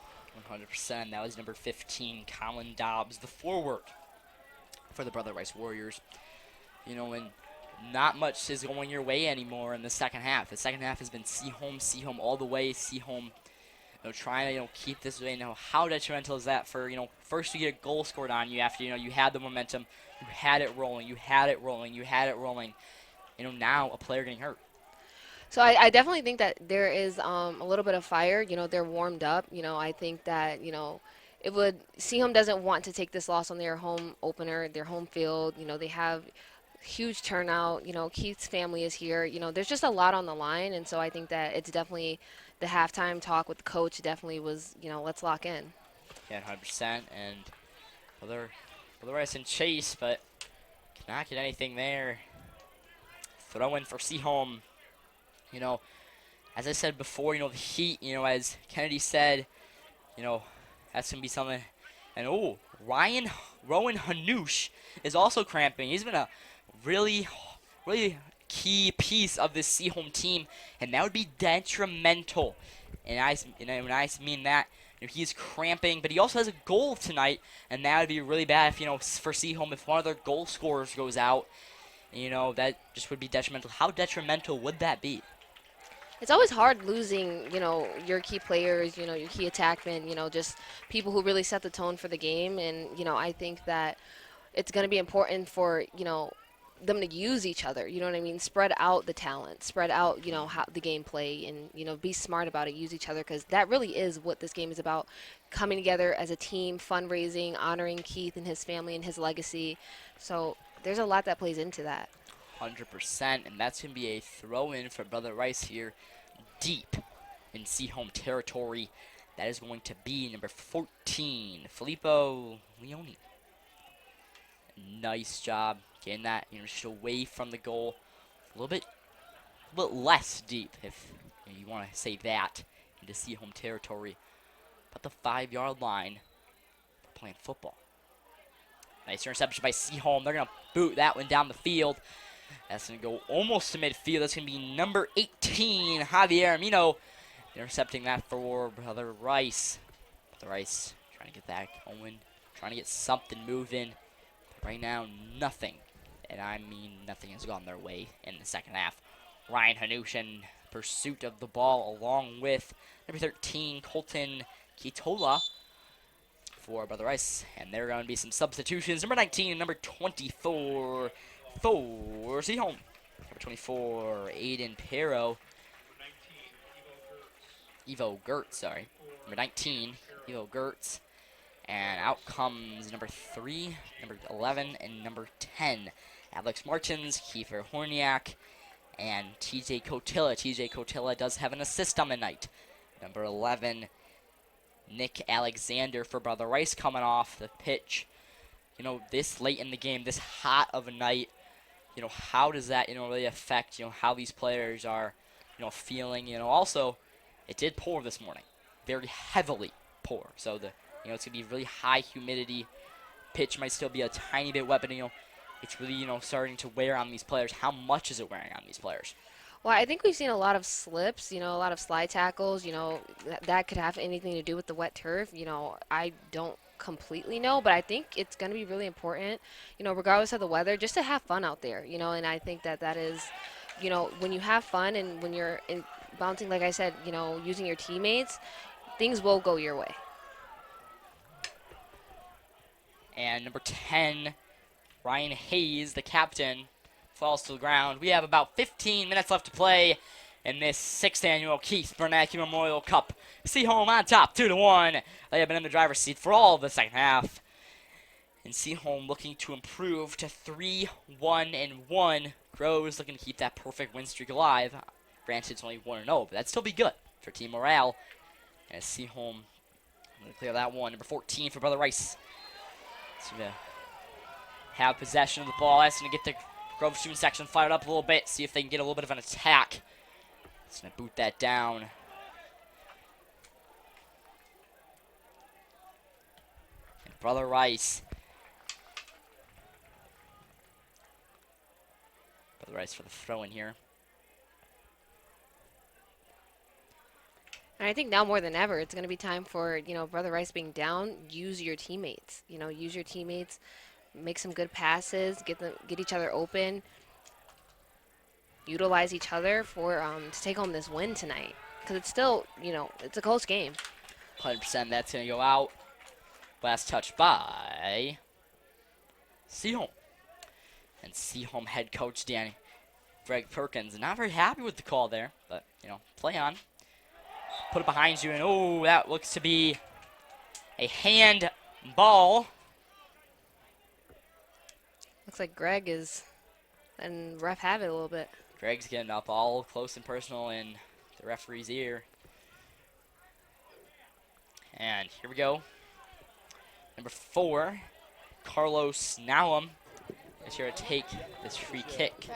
100%. That was number 15, Colin Dobbs, the forward for the Brother Rice Warriors. You know, and not much is going your way anymore in the second half. The second half has been Seaholm all the way. Seaholm, you know, trying to, you know, keep this way. You know, how detrimental is that for, you know, first you get a goal scored on you after, you know, you had the momentum, you had it rolling, you had it rolling. You know, now a player getting hurt. So I definitely think that there is a little bit of fire. You know, they're warmed up. You know, I think that, you know, Seaholm doesn't want to take this loss on their home opener, their home field. You know, they have huge turnout. You know, Keith's family is here. You know, there's just a lot on the line, and so I think that it's definitely the halftime talk with the coach definitely was, you know, let's lock in. Yeah, 100%. And Brother Rice and chase, but cannot get anything there. Throw in for Seaholm. You know, as I said before, you know, the heat, you know, as Kennedy said, you know, that's going to be something. And, oh, Rowan Hanush is also cramping. He's been a really key piece of this Seaholm team, and that would be detrimental. And when I mean that, you know, he's cramping, but he also has a goal tonight, and that would be really bad if, you know, for Seaholm, if one of their goal scorers goes out, you know, that just would be detrimental. How detrimental would that be? It's always hard losing, you know, your key players, you know, your key attackmen, you know, just people who really set the tone for the game. And, you know, I think that it's going to be important for, you know, them to use each other. You know what I mean? Spread out the talent, spread out, you know, how the gameplay, and you know, be smart about it. Use each other, because that really is what this game is about: coming together as a team, fundraising, honoring Keith and his family and his legacy. So there's a lot that plays into that. 100%, and that's going to be a throw-in for Brother Rice here, deep in Seaholm territory. That is going to be number 14, Filippo Leone. Nice job getting that, you know, just away from the goal. A little bit less deep, if you want to say that, into Seaholm territory. But the 5-yard line, playing football. Nice interception by Seaholm. They're going to boot that one down the field. That's going to go almost to midfield. That's going to be number 18, Javier Amino, intercepting that for Brother Rice. Brother Rice trying to get that going, trying to get something moving. But right now, nothing, and I mean nothing, has gone their way in the second half. Ryan Hanush in pursuit of the ball, along with number 13, Colton Kitola, for Brother Rice. And there are going to be some substitutions. Number 19 and number 24 for Seaholm. Number 24, Aiden Pero. Evo Gertz, sorry. Number 19, Evo Gertz. And out comes number 3, number 11, and number 10. Alex Martins, Kiefer Horniak, and TJ Cotilla. TJ Cotilla does have an assist on the night. Number 11, Nick Alexander for Brother Rice, coming off the pitch. You know, this late in the game, this hot of a night, you know, how does that, you know, really affect, you know, how these players are, you know, feeling? You know, also, it did pour this morning, very heavily pour. So the, you know, it's gonna be really high humidity. Pitch might still be a tiny bit wet, but you know, it's really, you know, starting to wear on these players. How much is it wearing on these players? Well, I think we've seen a lot of slips, you know, a lot of slide tackles. You know, that could have anything to do with the wet turf. You know, I don't completely know, but I think it's going to be really important, you know, regardless of the weather, just to have fun out there, you know, and I think that that is, you know, when you have fun and when you're bouncing, like I said, you know, using your teammates, things will go your way. And number 10, Ryan Hayes, the captain, falls to the ground. We have about 15 minutes left to play in this 6th annual Keith Bernacki Memorial Cup. Seaholm on top, 2-1. They have been in the driver's seat for all of the second half. And Seaholm looking to improve to 3-1-1. Groves looking to keep that perfect win streak alive. Granted, it's only 1-0, but that'd still be good for team morale. And Seaholm going to clear that one. Number 14 for Brother Rice. So to have possession of the ball. That's going to get the Grove student section fired up a little bit. See if they can get a little bit of an attack. It's going to boot that down. And Brother Rice. Brother Rice for the throw in here. And I think now more than ever, it's going to be time for, you know, Brother Rice being down, use your teammates. You know, use your teammates, make some good passes, get each other open, utilize each other for to take home this win tonight. Because it's still, you know, it's a close game. 100% that's going to go out. Last touch by Seaholm. And Seaholm head coach Greg Perkins, not very happy with the call there, but, you know, play on. Put it behind you, and oh, that looks to be a hand ball. Looks like Greg is and ref have it a little bit. Greg's getting up all close and personal in the referee's ear. And here we go. Number 4, Carlos Nowum is here to take this free kick.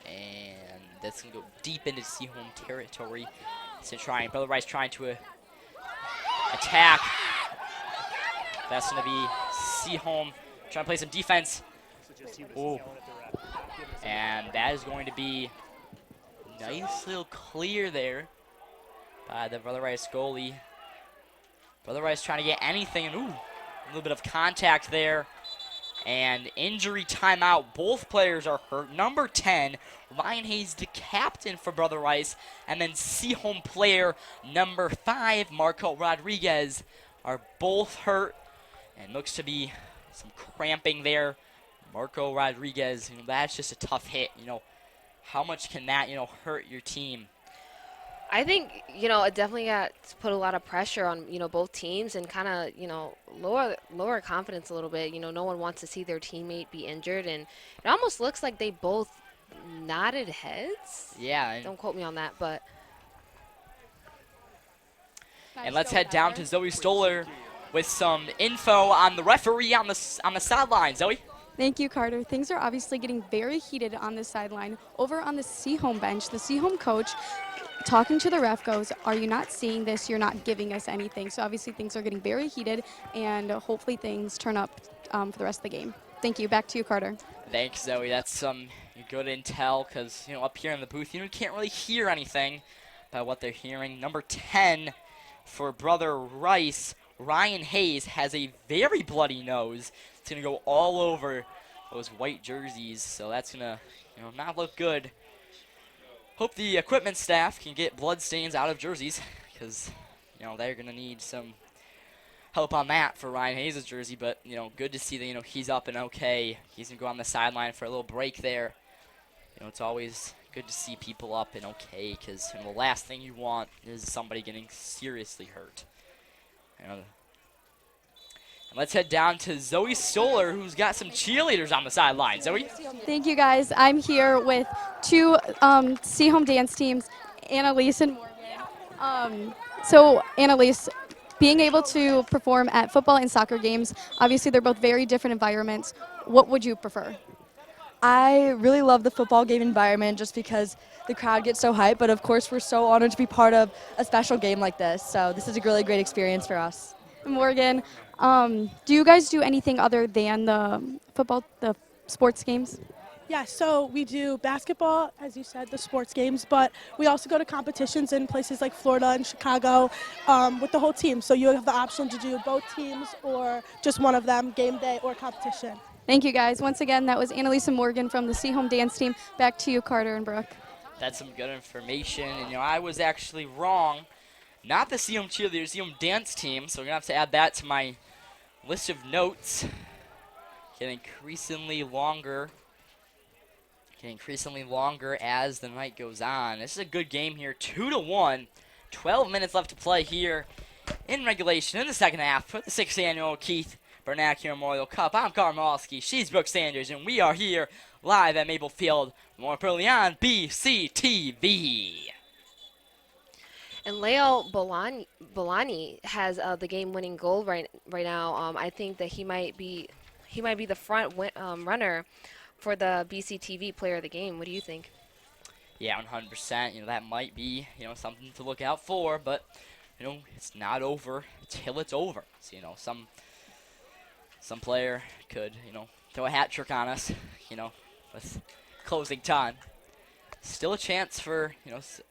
And that's going to go deep into Seaholm territory. So Brother Rice trying to attack. That's going to be Seaholm trying to play some defense. Ooh. And that is going to be nice little clear there by the Brother Rice goalie. Brother Rice trying to get anything, and ooh, a little bit of contact there. And injury timeout. Both players are hurt. Number 10, Ryan Hayes, the captain for Brother Rice, and then Seaholm player number 5, Marco Rodriguez, are both hurt. And looks to be some cramping there. Marco Rodriguez, that's just a tough hit. How much can that, hurt your team? I think, it definitely got to put a lot of pressure on, both teams and kind of, lower confidence a little bit. No one wants to see their teammate be injured, and it almost looks like they both nodded heads. Yeah. Don't quote me on that, but. And let's head down to Zoe Stoller with some info on the referee on the sideline. Zoe? Thank you, Carter. Things are obviously getting very heated on the sideline. Over on the Seaholm bench, the Seaholm coach talking to the ref goes, "Are you not seeing this? You're not giving us anything." So obviously things are getting very heated, and hopefully things turn up for the rest of the game. Thank you. Back to you, Carter. Thanks, Zoe. That's some good intel because, up here in the booth, you can't really hear anything about what they're hearing. Number 10 for Brother Rice, Ryan Hayes, has a very bloody nose. It's going to go all over those white jerseys, so that's going to not look good. Hope the equipment staff can get blood stains out of jerseys because, they're going to need some help on that for Ryan Hayes' jersey, but, good to see that, he's up and okay. He's going to go on the sideline for a little break there. It's always good to see people up and okay because the last thing you want is somebody getting seriously hurt. And let's head down to Zoe Stoller, who's got some cheerleaders on the sideline. Zoe? Thank you, guys. I'm here with two Seaholm dance teams, Annalise and Morgan. So, Annalise, being able to perform at football and soccer games, obviously they're both very different environments. What would you prefer? I really love the football game environment just because the crowd gets so hyped, but of course we're so honored to be part of a special game like this. So this is a really great experience for us. Morgan, do you guys do anything other than the sports games? Yeah, so we do basketball, as you said, the sports games, but we also go to competitions in places like Florida and Chicago with the whole team. So you have the option to do both teams or just one of them, game day or competition. Thank you, guys. Once again, that was Annalise and Morgan from the Seaholm dance team. Back to you, Carter and Brooke. That's some good information, and I was actually wrong. Not the Seaholm cheerleaders, Seaholm dance team, so we're going to have to add that to my list of notes. Getting increasingly longer as the night goes on. This is a good game here, 2-1. 12 minutes left to play here in regulation in the second half for the 6th annual Keith Bernacki Memorial Cup. I'm Carl Malski, she's Brooke Sanders, and we are here live at Maple Field, more early on BCTV. And Leo Bolani has the game-winning goal right now. I think that he might be the front runner for the BCTV Player of the Game. What do you think? Yeah, 100%. That might be something to look out for, but it's not over till it's over. So some player could throw a hat trick on us. With closing time. Still a chance for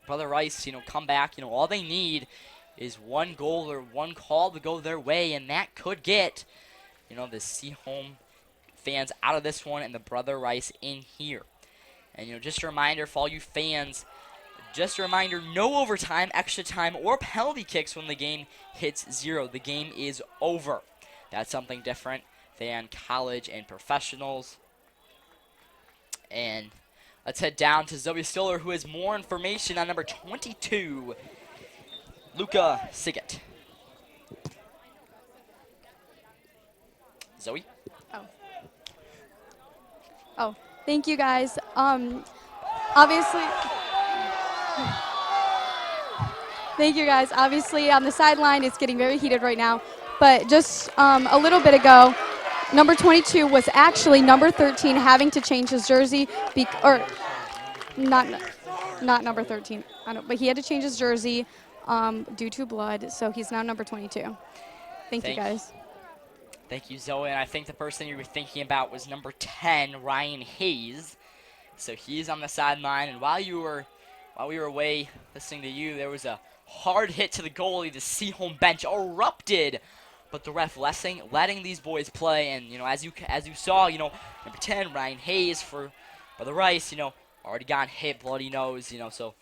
Brother Rice come back. All they need is one goal or one call to go their way, and that could get the Seaholm fans out of this one and the Brother Rice in here. And just a reminder for all you fans, no overtime, extra time, or penalty kicks when the game hits 0. The game is over. That's something different than college and professionals. And let's head down to Zoe Stoller, who has more information on number 22, Luca Siggett. Zoe? Oh, thank you, guys. Obviously, thank you, guys. Obviously, on the sideline, it's getting very heated right now. But just a little bit ago, number 22 was actually number 13 having to change his jersey, or not number 13, but he had to change his jersey due to blood, so he's now number 22. Thank you, guys. Thank you, Zoe. And I think the person you were thinking about was number 10, Ryan Hayes. So he's on the sideline, and while we were away listening to you, there was a hard hit to the goalie. The Seaholm bench erupted, but the ref letting these boys play. And as you saw, number 10, Ryan Hayes for Brother Rice, already got hit, bloody nose, so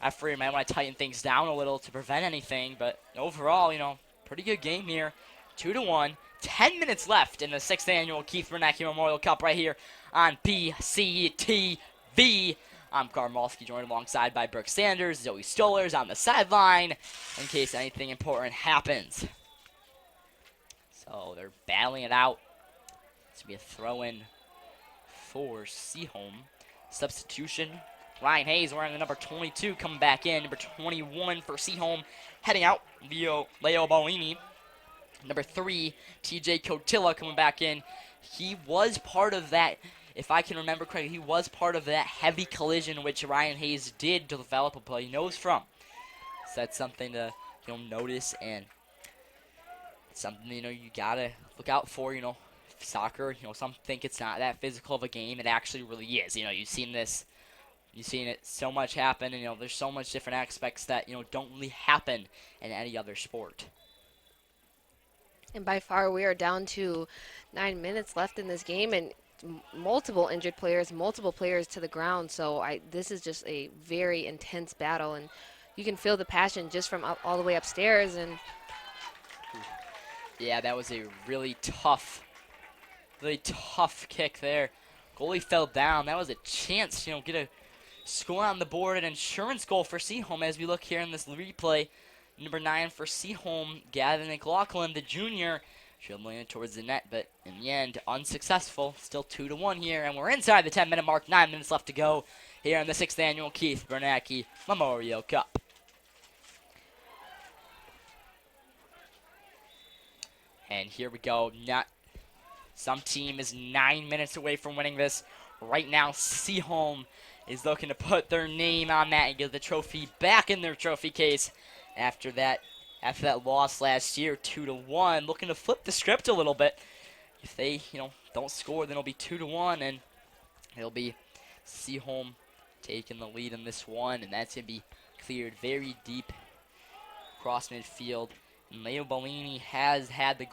referee might want to tighten things down a little to prevent anything. But overall, pretty good game here. 2-1. 10 minutes left in the 6th annual Keith Bernacki Memorial Cup right here on BCTV. I'm Karmalski, joined alongside by Brooke Sanders. Zoe Stoller's on the sideline in case anything important happens. So they're battling it out. It's going to be a throw-in for Seaholm. Substitution. Ryan Hayes wearing the number 22 coming back in. Number 21 for Seaholm heading out. Leo Bellini. Number 3, TJ Cotilla coming back in. He was part of that, if I can remember correctly, he was part of that heavy collision which Ryan Hayes did to develop a play he knows from. So that's something to notice, and it's something you gotta look out for. Soccer, some think it's not that physical of a game. It actually really is. You've seen this. You've seen it so much happen, and there's so much different aspects that don't really happen in any other sport. And by far, we are down to 9 minutes left in this game, and multiple injured players, multiple players to the ground. So this is just a very intense battle, and you can feel the passion just from all the way upstairs. And yeah, that was a really tough kick there. Goalie fell down. That was a chance, get a score on the board, an insurance goal for Seaholm as we look here in this replay. Number 9 for Seaholm, Gavin McLaughlin, the junior, dribbling it towards the net, but in the end, unsuccessful. Still 2-1 here, and we're inside the 10-minute mark. 9 minutes left to go here in the 6th annual Keith Bernacki Memorial Cup. And here we go. Some team is 9 minutes away from winning this. Right now, Seaholm is looking to put their name on that and get the trophy back in their trophy case. After that loss last year, 2-1, looking to flip the script a little bit. If they, don't score, then it'll be 2-1, and it'll be Seaholm taking the lead in this one, and that's gonna be cleared very deep across midfield. And Leo Bellini has had the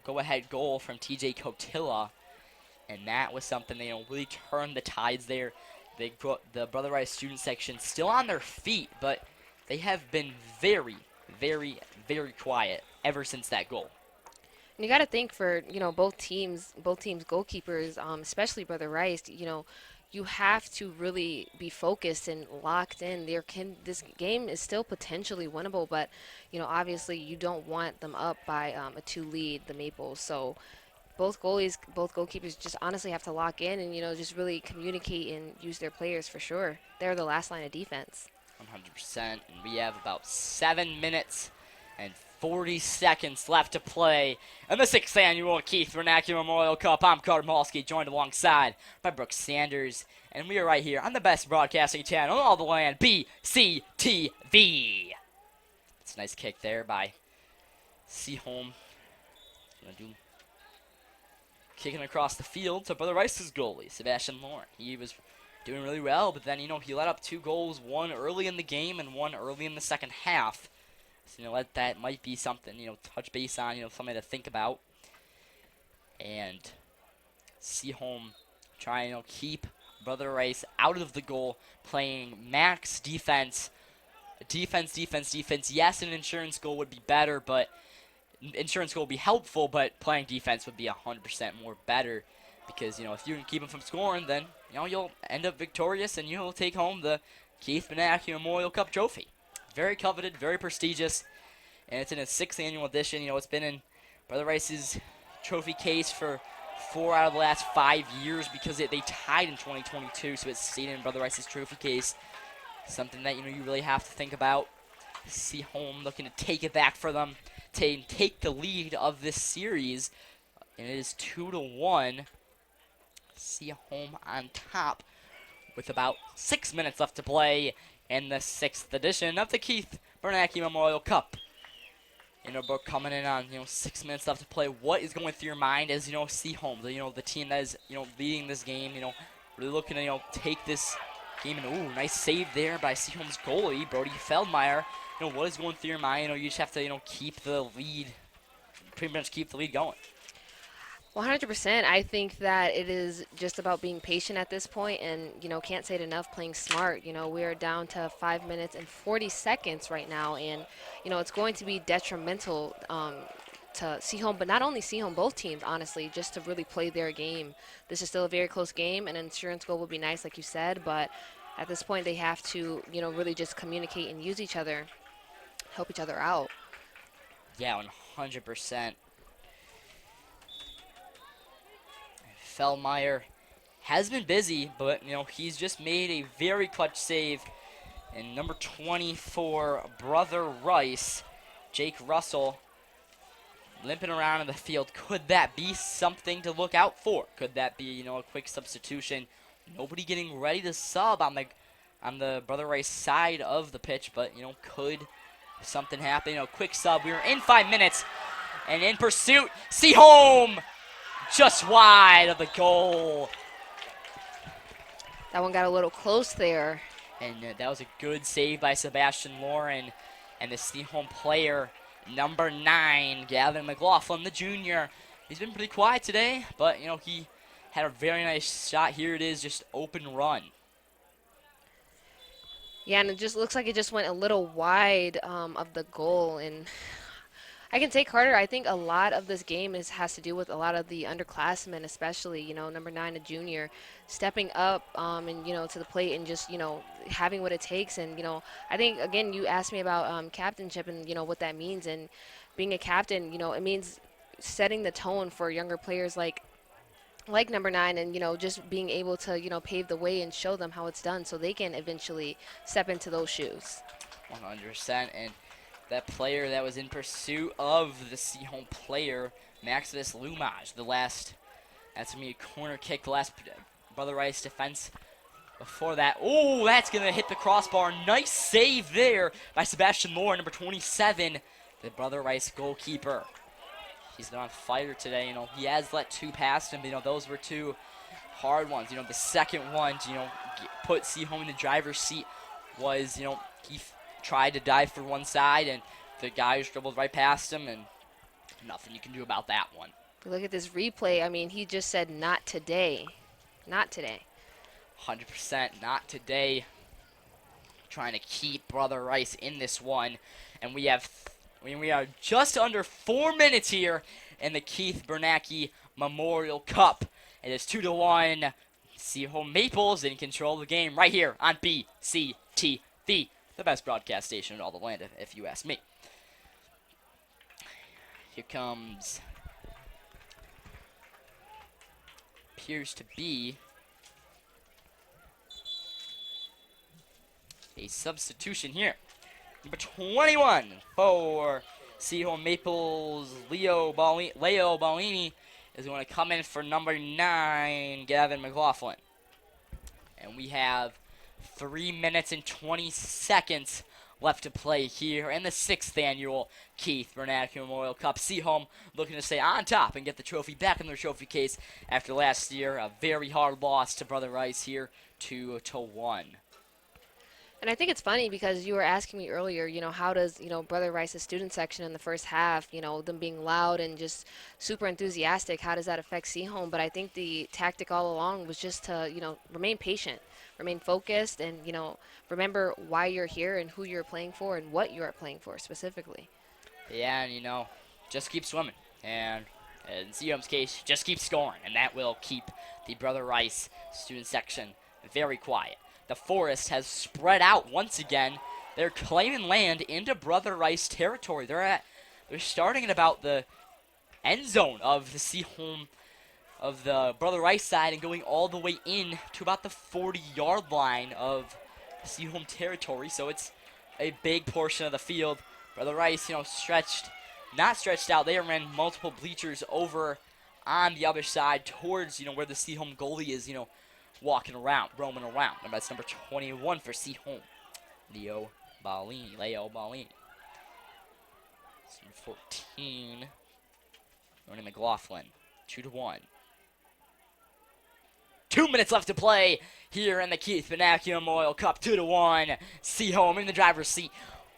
go-ahead goal from TJ Cotilla, and that was something they really turned the tides there. The Brother Rice student section still on their feet, but they have been very, very, very quiet ever since that goal. you got to think for both teams goalkeepers, especially Brother Rice. You have to really be focused and locked in. This game is still potentially winnable, but obviously you don't want them up by a 2 lead, the Maples. So both goalkeepers just honestly have to lock in and just really communicate and use their players for sure. They're the last line of defense. 100%, and we have about 7 minutes and 40 seconds left to play in the 6th annual Keith Bernacki Memorial Cup. I'm Karmalski, joined alongside by Brooke Sanders, and we are right here on the best broadcasting channel in all the land, BCTV. It's a nice kick there by Seaholm. Kicking across the field to Brother Rice's goalie, Sebastian Lauren. He was doing really well, but then, he let up 2 goals, one early in the game and one early in the second half. So, that might be something, touch base on, something to think about. And Seaholm trying to keep Brother Rice out of the goal, playing max defense. Defense. Yes, an insurance goal would be better, but insurance goal would be helpful, but playing defense would be 100% more better. Because, if you can keep them from scoring, then, you'll end up victorious and you'll take home the Keith Bernacki Memorial Cup trophy. Very coveted, very prestigious, and it's in its 6th annual edition. It's been in Brother Rice's trophy case for 4 out of the last 5 years because they tied in 2022, so it's stayed in Brother Rice's trophy case. Something that, you really have to think about. Seaholm looking to take it back for them, take the lead of this series, and it is 2-1. Seaholm on top with about 6 minutes left to play in the 6th edition of the Keith Bernacki Memorial Cup. Brooke, coming in on 6 minutes left to play. What is going through your mind as Seaholm, the team that is leading this game, really looking to take this game, and nice save there by Seaholm's goalie Brody Feldmeyer. What is going through your mind? You just have to keep the lead, pretty much keep the lead going. 100%. I think that it is just about being patient at this point, and can't say it enough, playing smart. We are down to 5 minutes and 40 seconds right now, and it's going to be detrimental to Seaholm, but not only Seaholm, both teams, honestly, just to really play their game. This is still a very close game. An insurance goal would be nice, like you said, but at this point they have to, really just communicate and use each other, help each other out. Yeah, 100%. Feldmeyer has been busy, but, he's just made a very clutch save. And number 24, Brother Rice, Jake Russell, limping around in the field. Could that be something to look out for? Could that be, a quick substitution? Nobody getting ready to sub on the Brother Rice side of the pitch, but, could something happen? Quick sub. We were in 5 minutes, and in pursuit, Seaholm just wide of the goal. That one got a little close there. And that was a good save by Sebastian Lauren, and the Seaholm player, number 9, Gavin McLaughlin, the junior. He's been pretty quiet today, but, he had a very nice shot. Here it is, just open run. Yeah, and it just looks like it just went a little wide of the goal. And I can take Carter. I think a lot of this game has to do with a lot of the underclassmen, especially, number 9, a junior, stepping up and, to the plate and just, having what it takes. And, I think, again, you asked me about captainship and, what that means. And being a captain, it means setting the tone for younger players like number 9 and, just being able to, pave the way and show them how it's done so they can eventually step into those shoes. 100%. And that player that was in pursuit of the Seaholm player, Maximus Lumaj, that's going to be a corner kick, the last Brother Rice defense before that. Oh, that's going to hit the crossbar. Nice save there by Sebastian Moore, number 27, the Brother Rice goalkeeper. He's been on fire today. He has let 2 past him, but, those were 2 hard ones. The second one, put Seaholm in the driver's seat was, he tried to dive for one side, and the guy just dribbled right past him, and nothing you can do about that one. Look at this replay. I mean, he just said, not today. Not today. 100% not today. Trying to keep Brother Rice in this one, and we are just under 4 minutes here in the Keith Bernacki Memorial Cup. It is 2-1. Seaholm Maples in control of the game right here on BCTV. The best broadcast station in all the land, if you ask me. Here comes, appears to be a substitution here. Number 21 for Seaholm Maples, Leo Ballini is going to come in for number 9, Gavin McLaughlin. And we have 3 minutes and 20 seconds left to play here in the 6th annual Keith Bernacki Memorial Cup. Seaholm looking to stay on top and get the trophy back in their trophy case after last year. A very hard loss to Brother Rice here, 2-1. And I think it's funny because you were asking me earlier, how does, Brother Rice's student section in the first half, them being loud and just super enthusiastic, how does that affect Seaholm? But I think the tactic all along was just to, remain patient, remain focused, and, remember why you're here and who you're playing for and what you are playing for specifically. Yeah, and, just keep swimming. And in Seaholm's case, just keep scoring. And that will keep the Brother Rice student section very quiet. The Forest has spread out once again. They're claiming land into Brother Rice territory. They're starting at about the end zone of the Seaholm, of the Brother Rice side, and going all the way in to about the 40-yard line of Seaholm territory. So it's a big portion of the field. Brother Rice, not stretched out. They ran multiple bleachers over on the other side towards, where the Seaholm goalie is, walking around, roaming around. And that's number 21 for Seaholm, Leo Ballini. It's number 14, Ronnie McLaughlin, 2-1. 2 minutes left to play here in the Keith Bernacki Memorial Cup, 2-1. Seaholm in the driver's seat,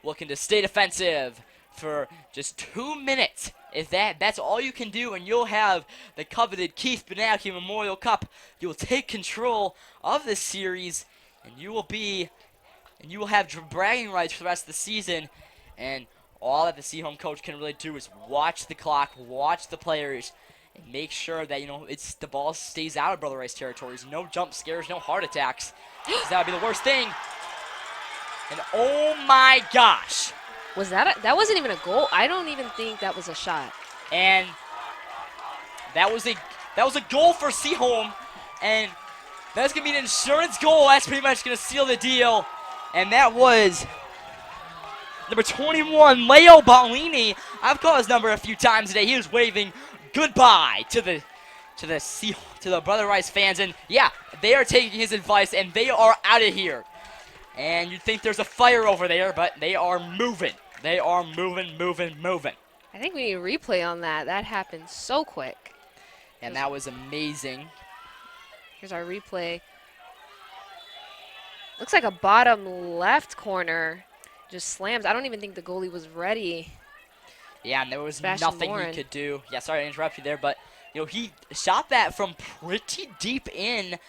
looking to stay defensive for just 2 minutes. If that's all you can do, and you'll have the coveted Keith Bernacki Memorial Cup. You will take control of this series, and you will have bragging rights for the rest of the season. And all that the Seaholm coach can really do is watch the clock, watch the players, and make sure that, it's the ball stays out of Brother Rice territories. No jump scares, no heart attacks, 'cause that would be the worst thing. And oh my gosh. Was that wasn't even a goal? I don't even think that was a shot. And that was a goal for Seaholm, and that's gonna be an insurance goal. That's pretty much gonna seal the deal. And that was number 21, Leo Ballini. I've called his number a few times today. He was waving goodbye to the Brother Rice fans, and yeah, they are taking his advice and they are out of here. And you'd think there's a fire over there, but they are moving. They are moving. I think we need a replay on that. That happened so quick. And that was amazing. Here's our replay. Looks like a bottom left corner just slams. I don't even think the goalie was ready. Yeah, and there was Sebastian nothing Morin. he could do. Yeah, sorry to interrupt you there, but he shot that from pretty deep in,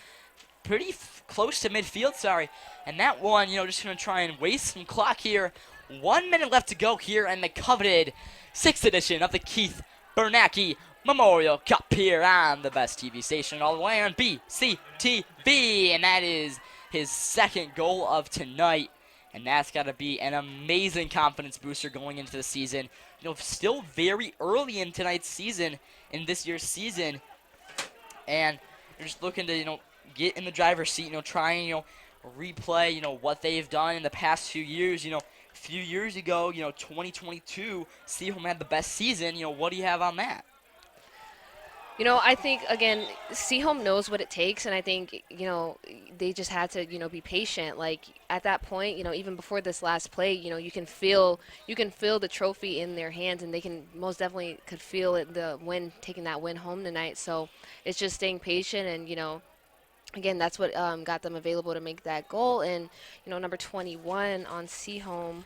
pretty close to midfield, sorry. And that one, just going to try and waste some clock here. 1 minute left to go here in the coveted 6th edition of the Keith Bernacki Memorial Cup here on the best TV station all the way on BCTV. And that is his second goal of tonight. And that's got to be an amazing confidence booster going into the season. Still very early in tonight's season, in this year's season. And you're just looking to, get in the driver's seat, try and, replay, what they've done in the past few years. A few years ago, 2022, Seaholm had the best season. What do you have on that? I think, again, Seaholm knows what it takes, and I think, they just had to, be patient. Like, at that point, even before this last play, you can feel the trophy in their hands, and they can most definitely could feel it, the win, taking that win home tonight. So it's just staying patient, and, again, that's what got them available to make that goal. And, number 21 on Seaholm.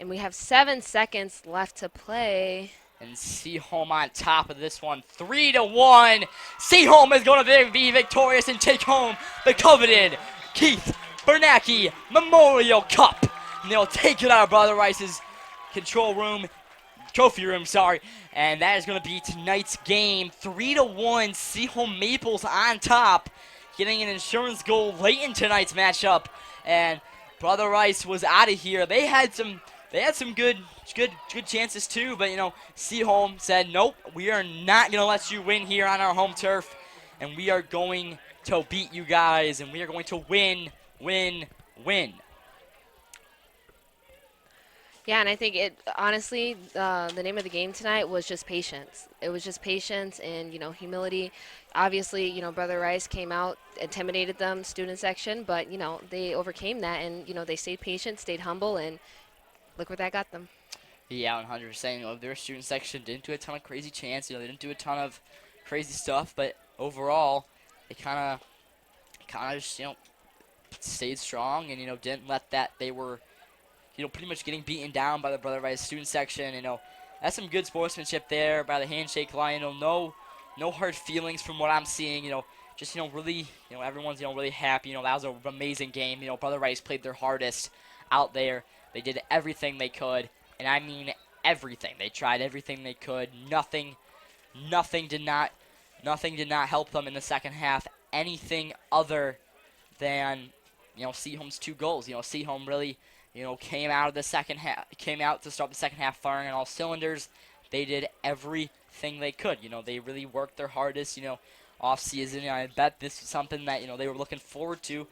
And we have 7 seconds left to play. And Seaholm on top of this one, 3-1. Seaholm is going to be victorious and take home the coveted Keith Bernacki Memorial Cup. And they'll take it out of Brother Rice's trophy room, and that is going to be tonight's game. 3-1, Seaholm Maples on top, getting an insurance goal late in tonight's matchup. And Brother Rice was out of here. They had some good chances too, but Seaholm said, nope, we are not going to let you win here on our home turf, and we are going to beat you guys, and we are going to win. Yeah, and I think honestly, the name of the game tonight was just patience. It was just patience and, humility. Obviously, Brother Rice came out, intimidated them, student section, but, they overcame that and, they stayed patient, stayed humble, and look where that got them. Yeah, 100%. Their student section didn't do a ton of crazy chants. They didn't do a ton of crazy stuff, but overall, they kind of just, stayed strong and, didn't let that. They were, pretty much getting beaten down by the Brother Rice student section. That's some good sportsmanship there by the handshake line. No hard feelings from what I'm seeing. Just, really, everyone's, really happy. That was an amazing game. Brother Rice played their hardest out there. They did everything they could, and I mean everything. They tried everything they could. Nothing did not help them in the second half. Anything other than, Seaholm's 2 goals. Seaholm really, came out to start the second half firing on all cylinders. They did everything they could. They really worked their hardest, off season. I bet this is something that, they were looking forward to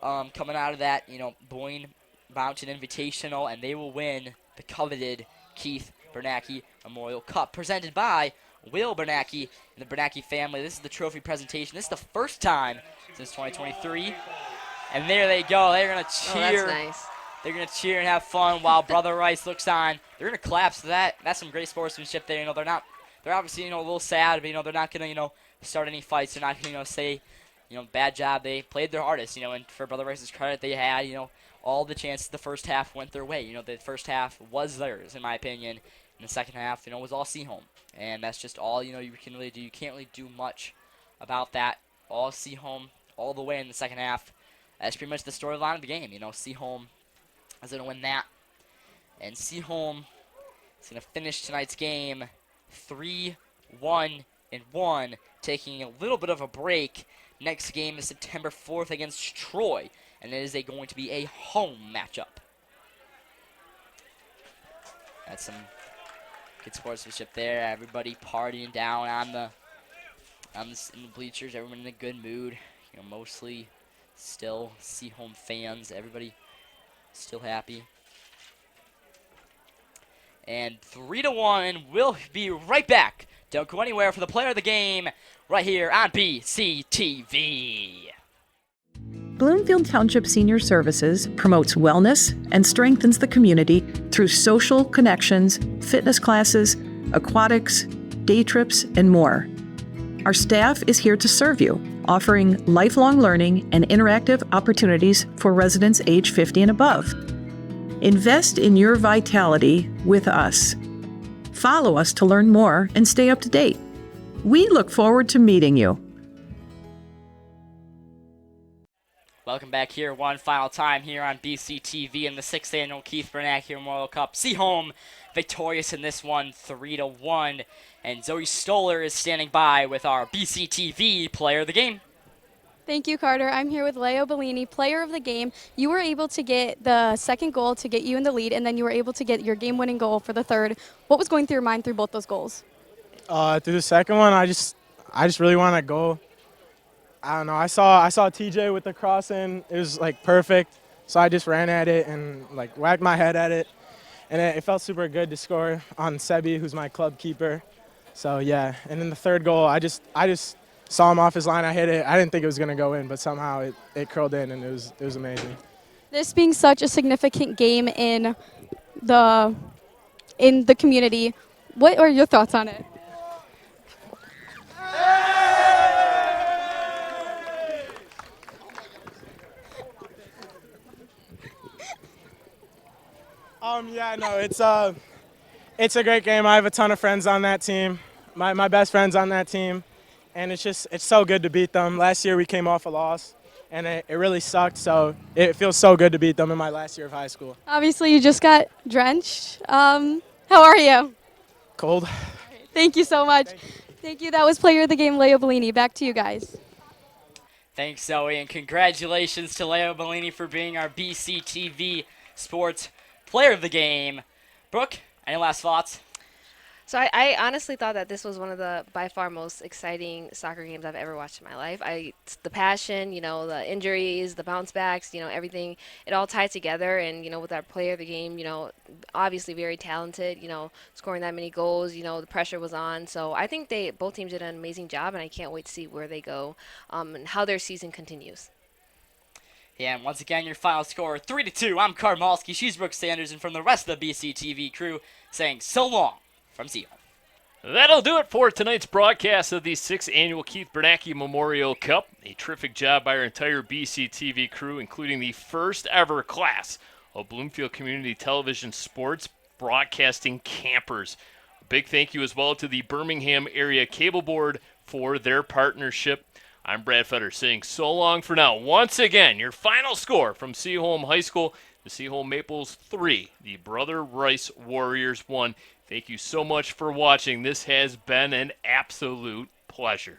coming out of that, Boyne Mountain Invitational, and they will win the coveted Keith Bernacki Memorial Cup, presented by Will Bernacki and the Bernacki family. This is the trophy presentation. This is the first time since 2023. And there they go. They're going to cheer. Oh, that's nice. They're going to cheer and have fun while Brother Rice looks on. They're going to clap. So that's some great sportsmanship there. They're obviously, a little sad, but, they're not going to, start any fights. They're not going to, say, bad job. They played their hardest, and for Brother Rice's credit, they had, all the chances the first half went their way. The first half was theirs, in my opinion. And the second half, was all Seaholm. And that's just all, you can really do. You can't really do much about that. All Seaholm all the way in the second half. That's pretty much the storyline of the game. Seaholm is going to win that. And Seaholm is going to finish tonight's game 3-1-1, taking a little bit of a break. Next game is September 4th against Troy, and it is going to be a home matchup. That's some good sportsmanship there. Everybody partying down in the bleachers. Everyone in a good mood. Mostly still Seaholm fans. Everybody still happy. And 3-1. We'll be right back. Don't go anywhere for the player of the game right here on BCTV. Bloomfield Township Senior Services promotes wellness and strengthens the community through social connections, fitness classes, aquatics, day trips, and more. Our staff is here to serve you, offering lifelong learning and interactive opportunities for residents age 50 and above. Invest in your vitality with us. Follow us to learn more and stay up to date. We look forward to meeting you. Welcome back here one final time here on BCTV in the 6th Annual Keith Bernacki Memorial Cup. Seaholm victorious in this one, 3-1. And Zoe Stoller is standing by with our BCTV Player of the Game. Thank you, Carter. I'm here with Leo Bellini, Player of the Game. You were able to get the second goal to get you in the lead, and then you were able to get your game-winning goal for the third. What was going through your mind through both those goals? Through the second one, I just really want to go. I don't know. I saw TJ with the cross in. It was like perfect. So I just ran at it and like whacked my head at it, and it felt super good to score on Sebi, who's my club keeper. So yeah. And then the third goal, I just saw him off his line. I hit it. I didn't think it was gonna go in, but somehow it curled in, and it was amazing. This being such a significant game in the community, what are your thoughts on it? Yeah, no, it's a great game. I have a ton of friends on that team, my best friends on that team, and it's so good to beat them. Last year we came off a loss, and it really sucked, so it feels so good to beat them in my last year of high school. Obviously, you just got drenched. How are you? Cold. Thank you so much. Thank you. That was Player of the Game, Leo Bellini. Back to you guys. Thanks, Zoe, and congratulations to Leo Bellini for being our BCTV Sports Player of the Game. Brooke, any last thoughts? So I honestly thought that this was one of the by far most exciting soccer games I've ever watched in my life. The passion, the injuries, the bounce backs, everything, it all tied together. And, with our player of the game, obviously very talented, scoring that many goals, the pressure was on. So I think both teams did an amazing job, and I can't wait to see where they go and how their season continues. Yeah, and once again, your final score, 3-2. I'm Karmalski, she's Brooke Sanders, and from the rest of the BCTV crew, saying so long from Seaholm. That'll do it for tonight's broadcast of the 6th Annual Keith Bernacki Memorial Cup. A terrific job by our entire BCTV crew, including the first ever class of Bloomfield Community Television Sports Broadcasting Campers. A big thank you as well to the Birmingham Area Cable Board for their partnership. I'm Brad Fetter saying so long for now. Once again, your final score from Seaholm High School, the Seaholm Maples 3, the Brother Rice Warriors 1. Thank you so much for watching. This has been an absolute pleasure.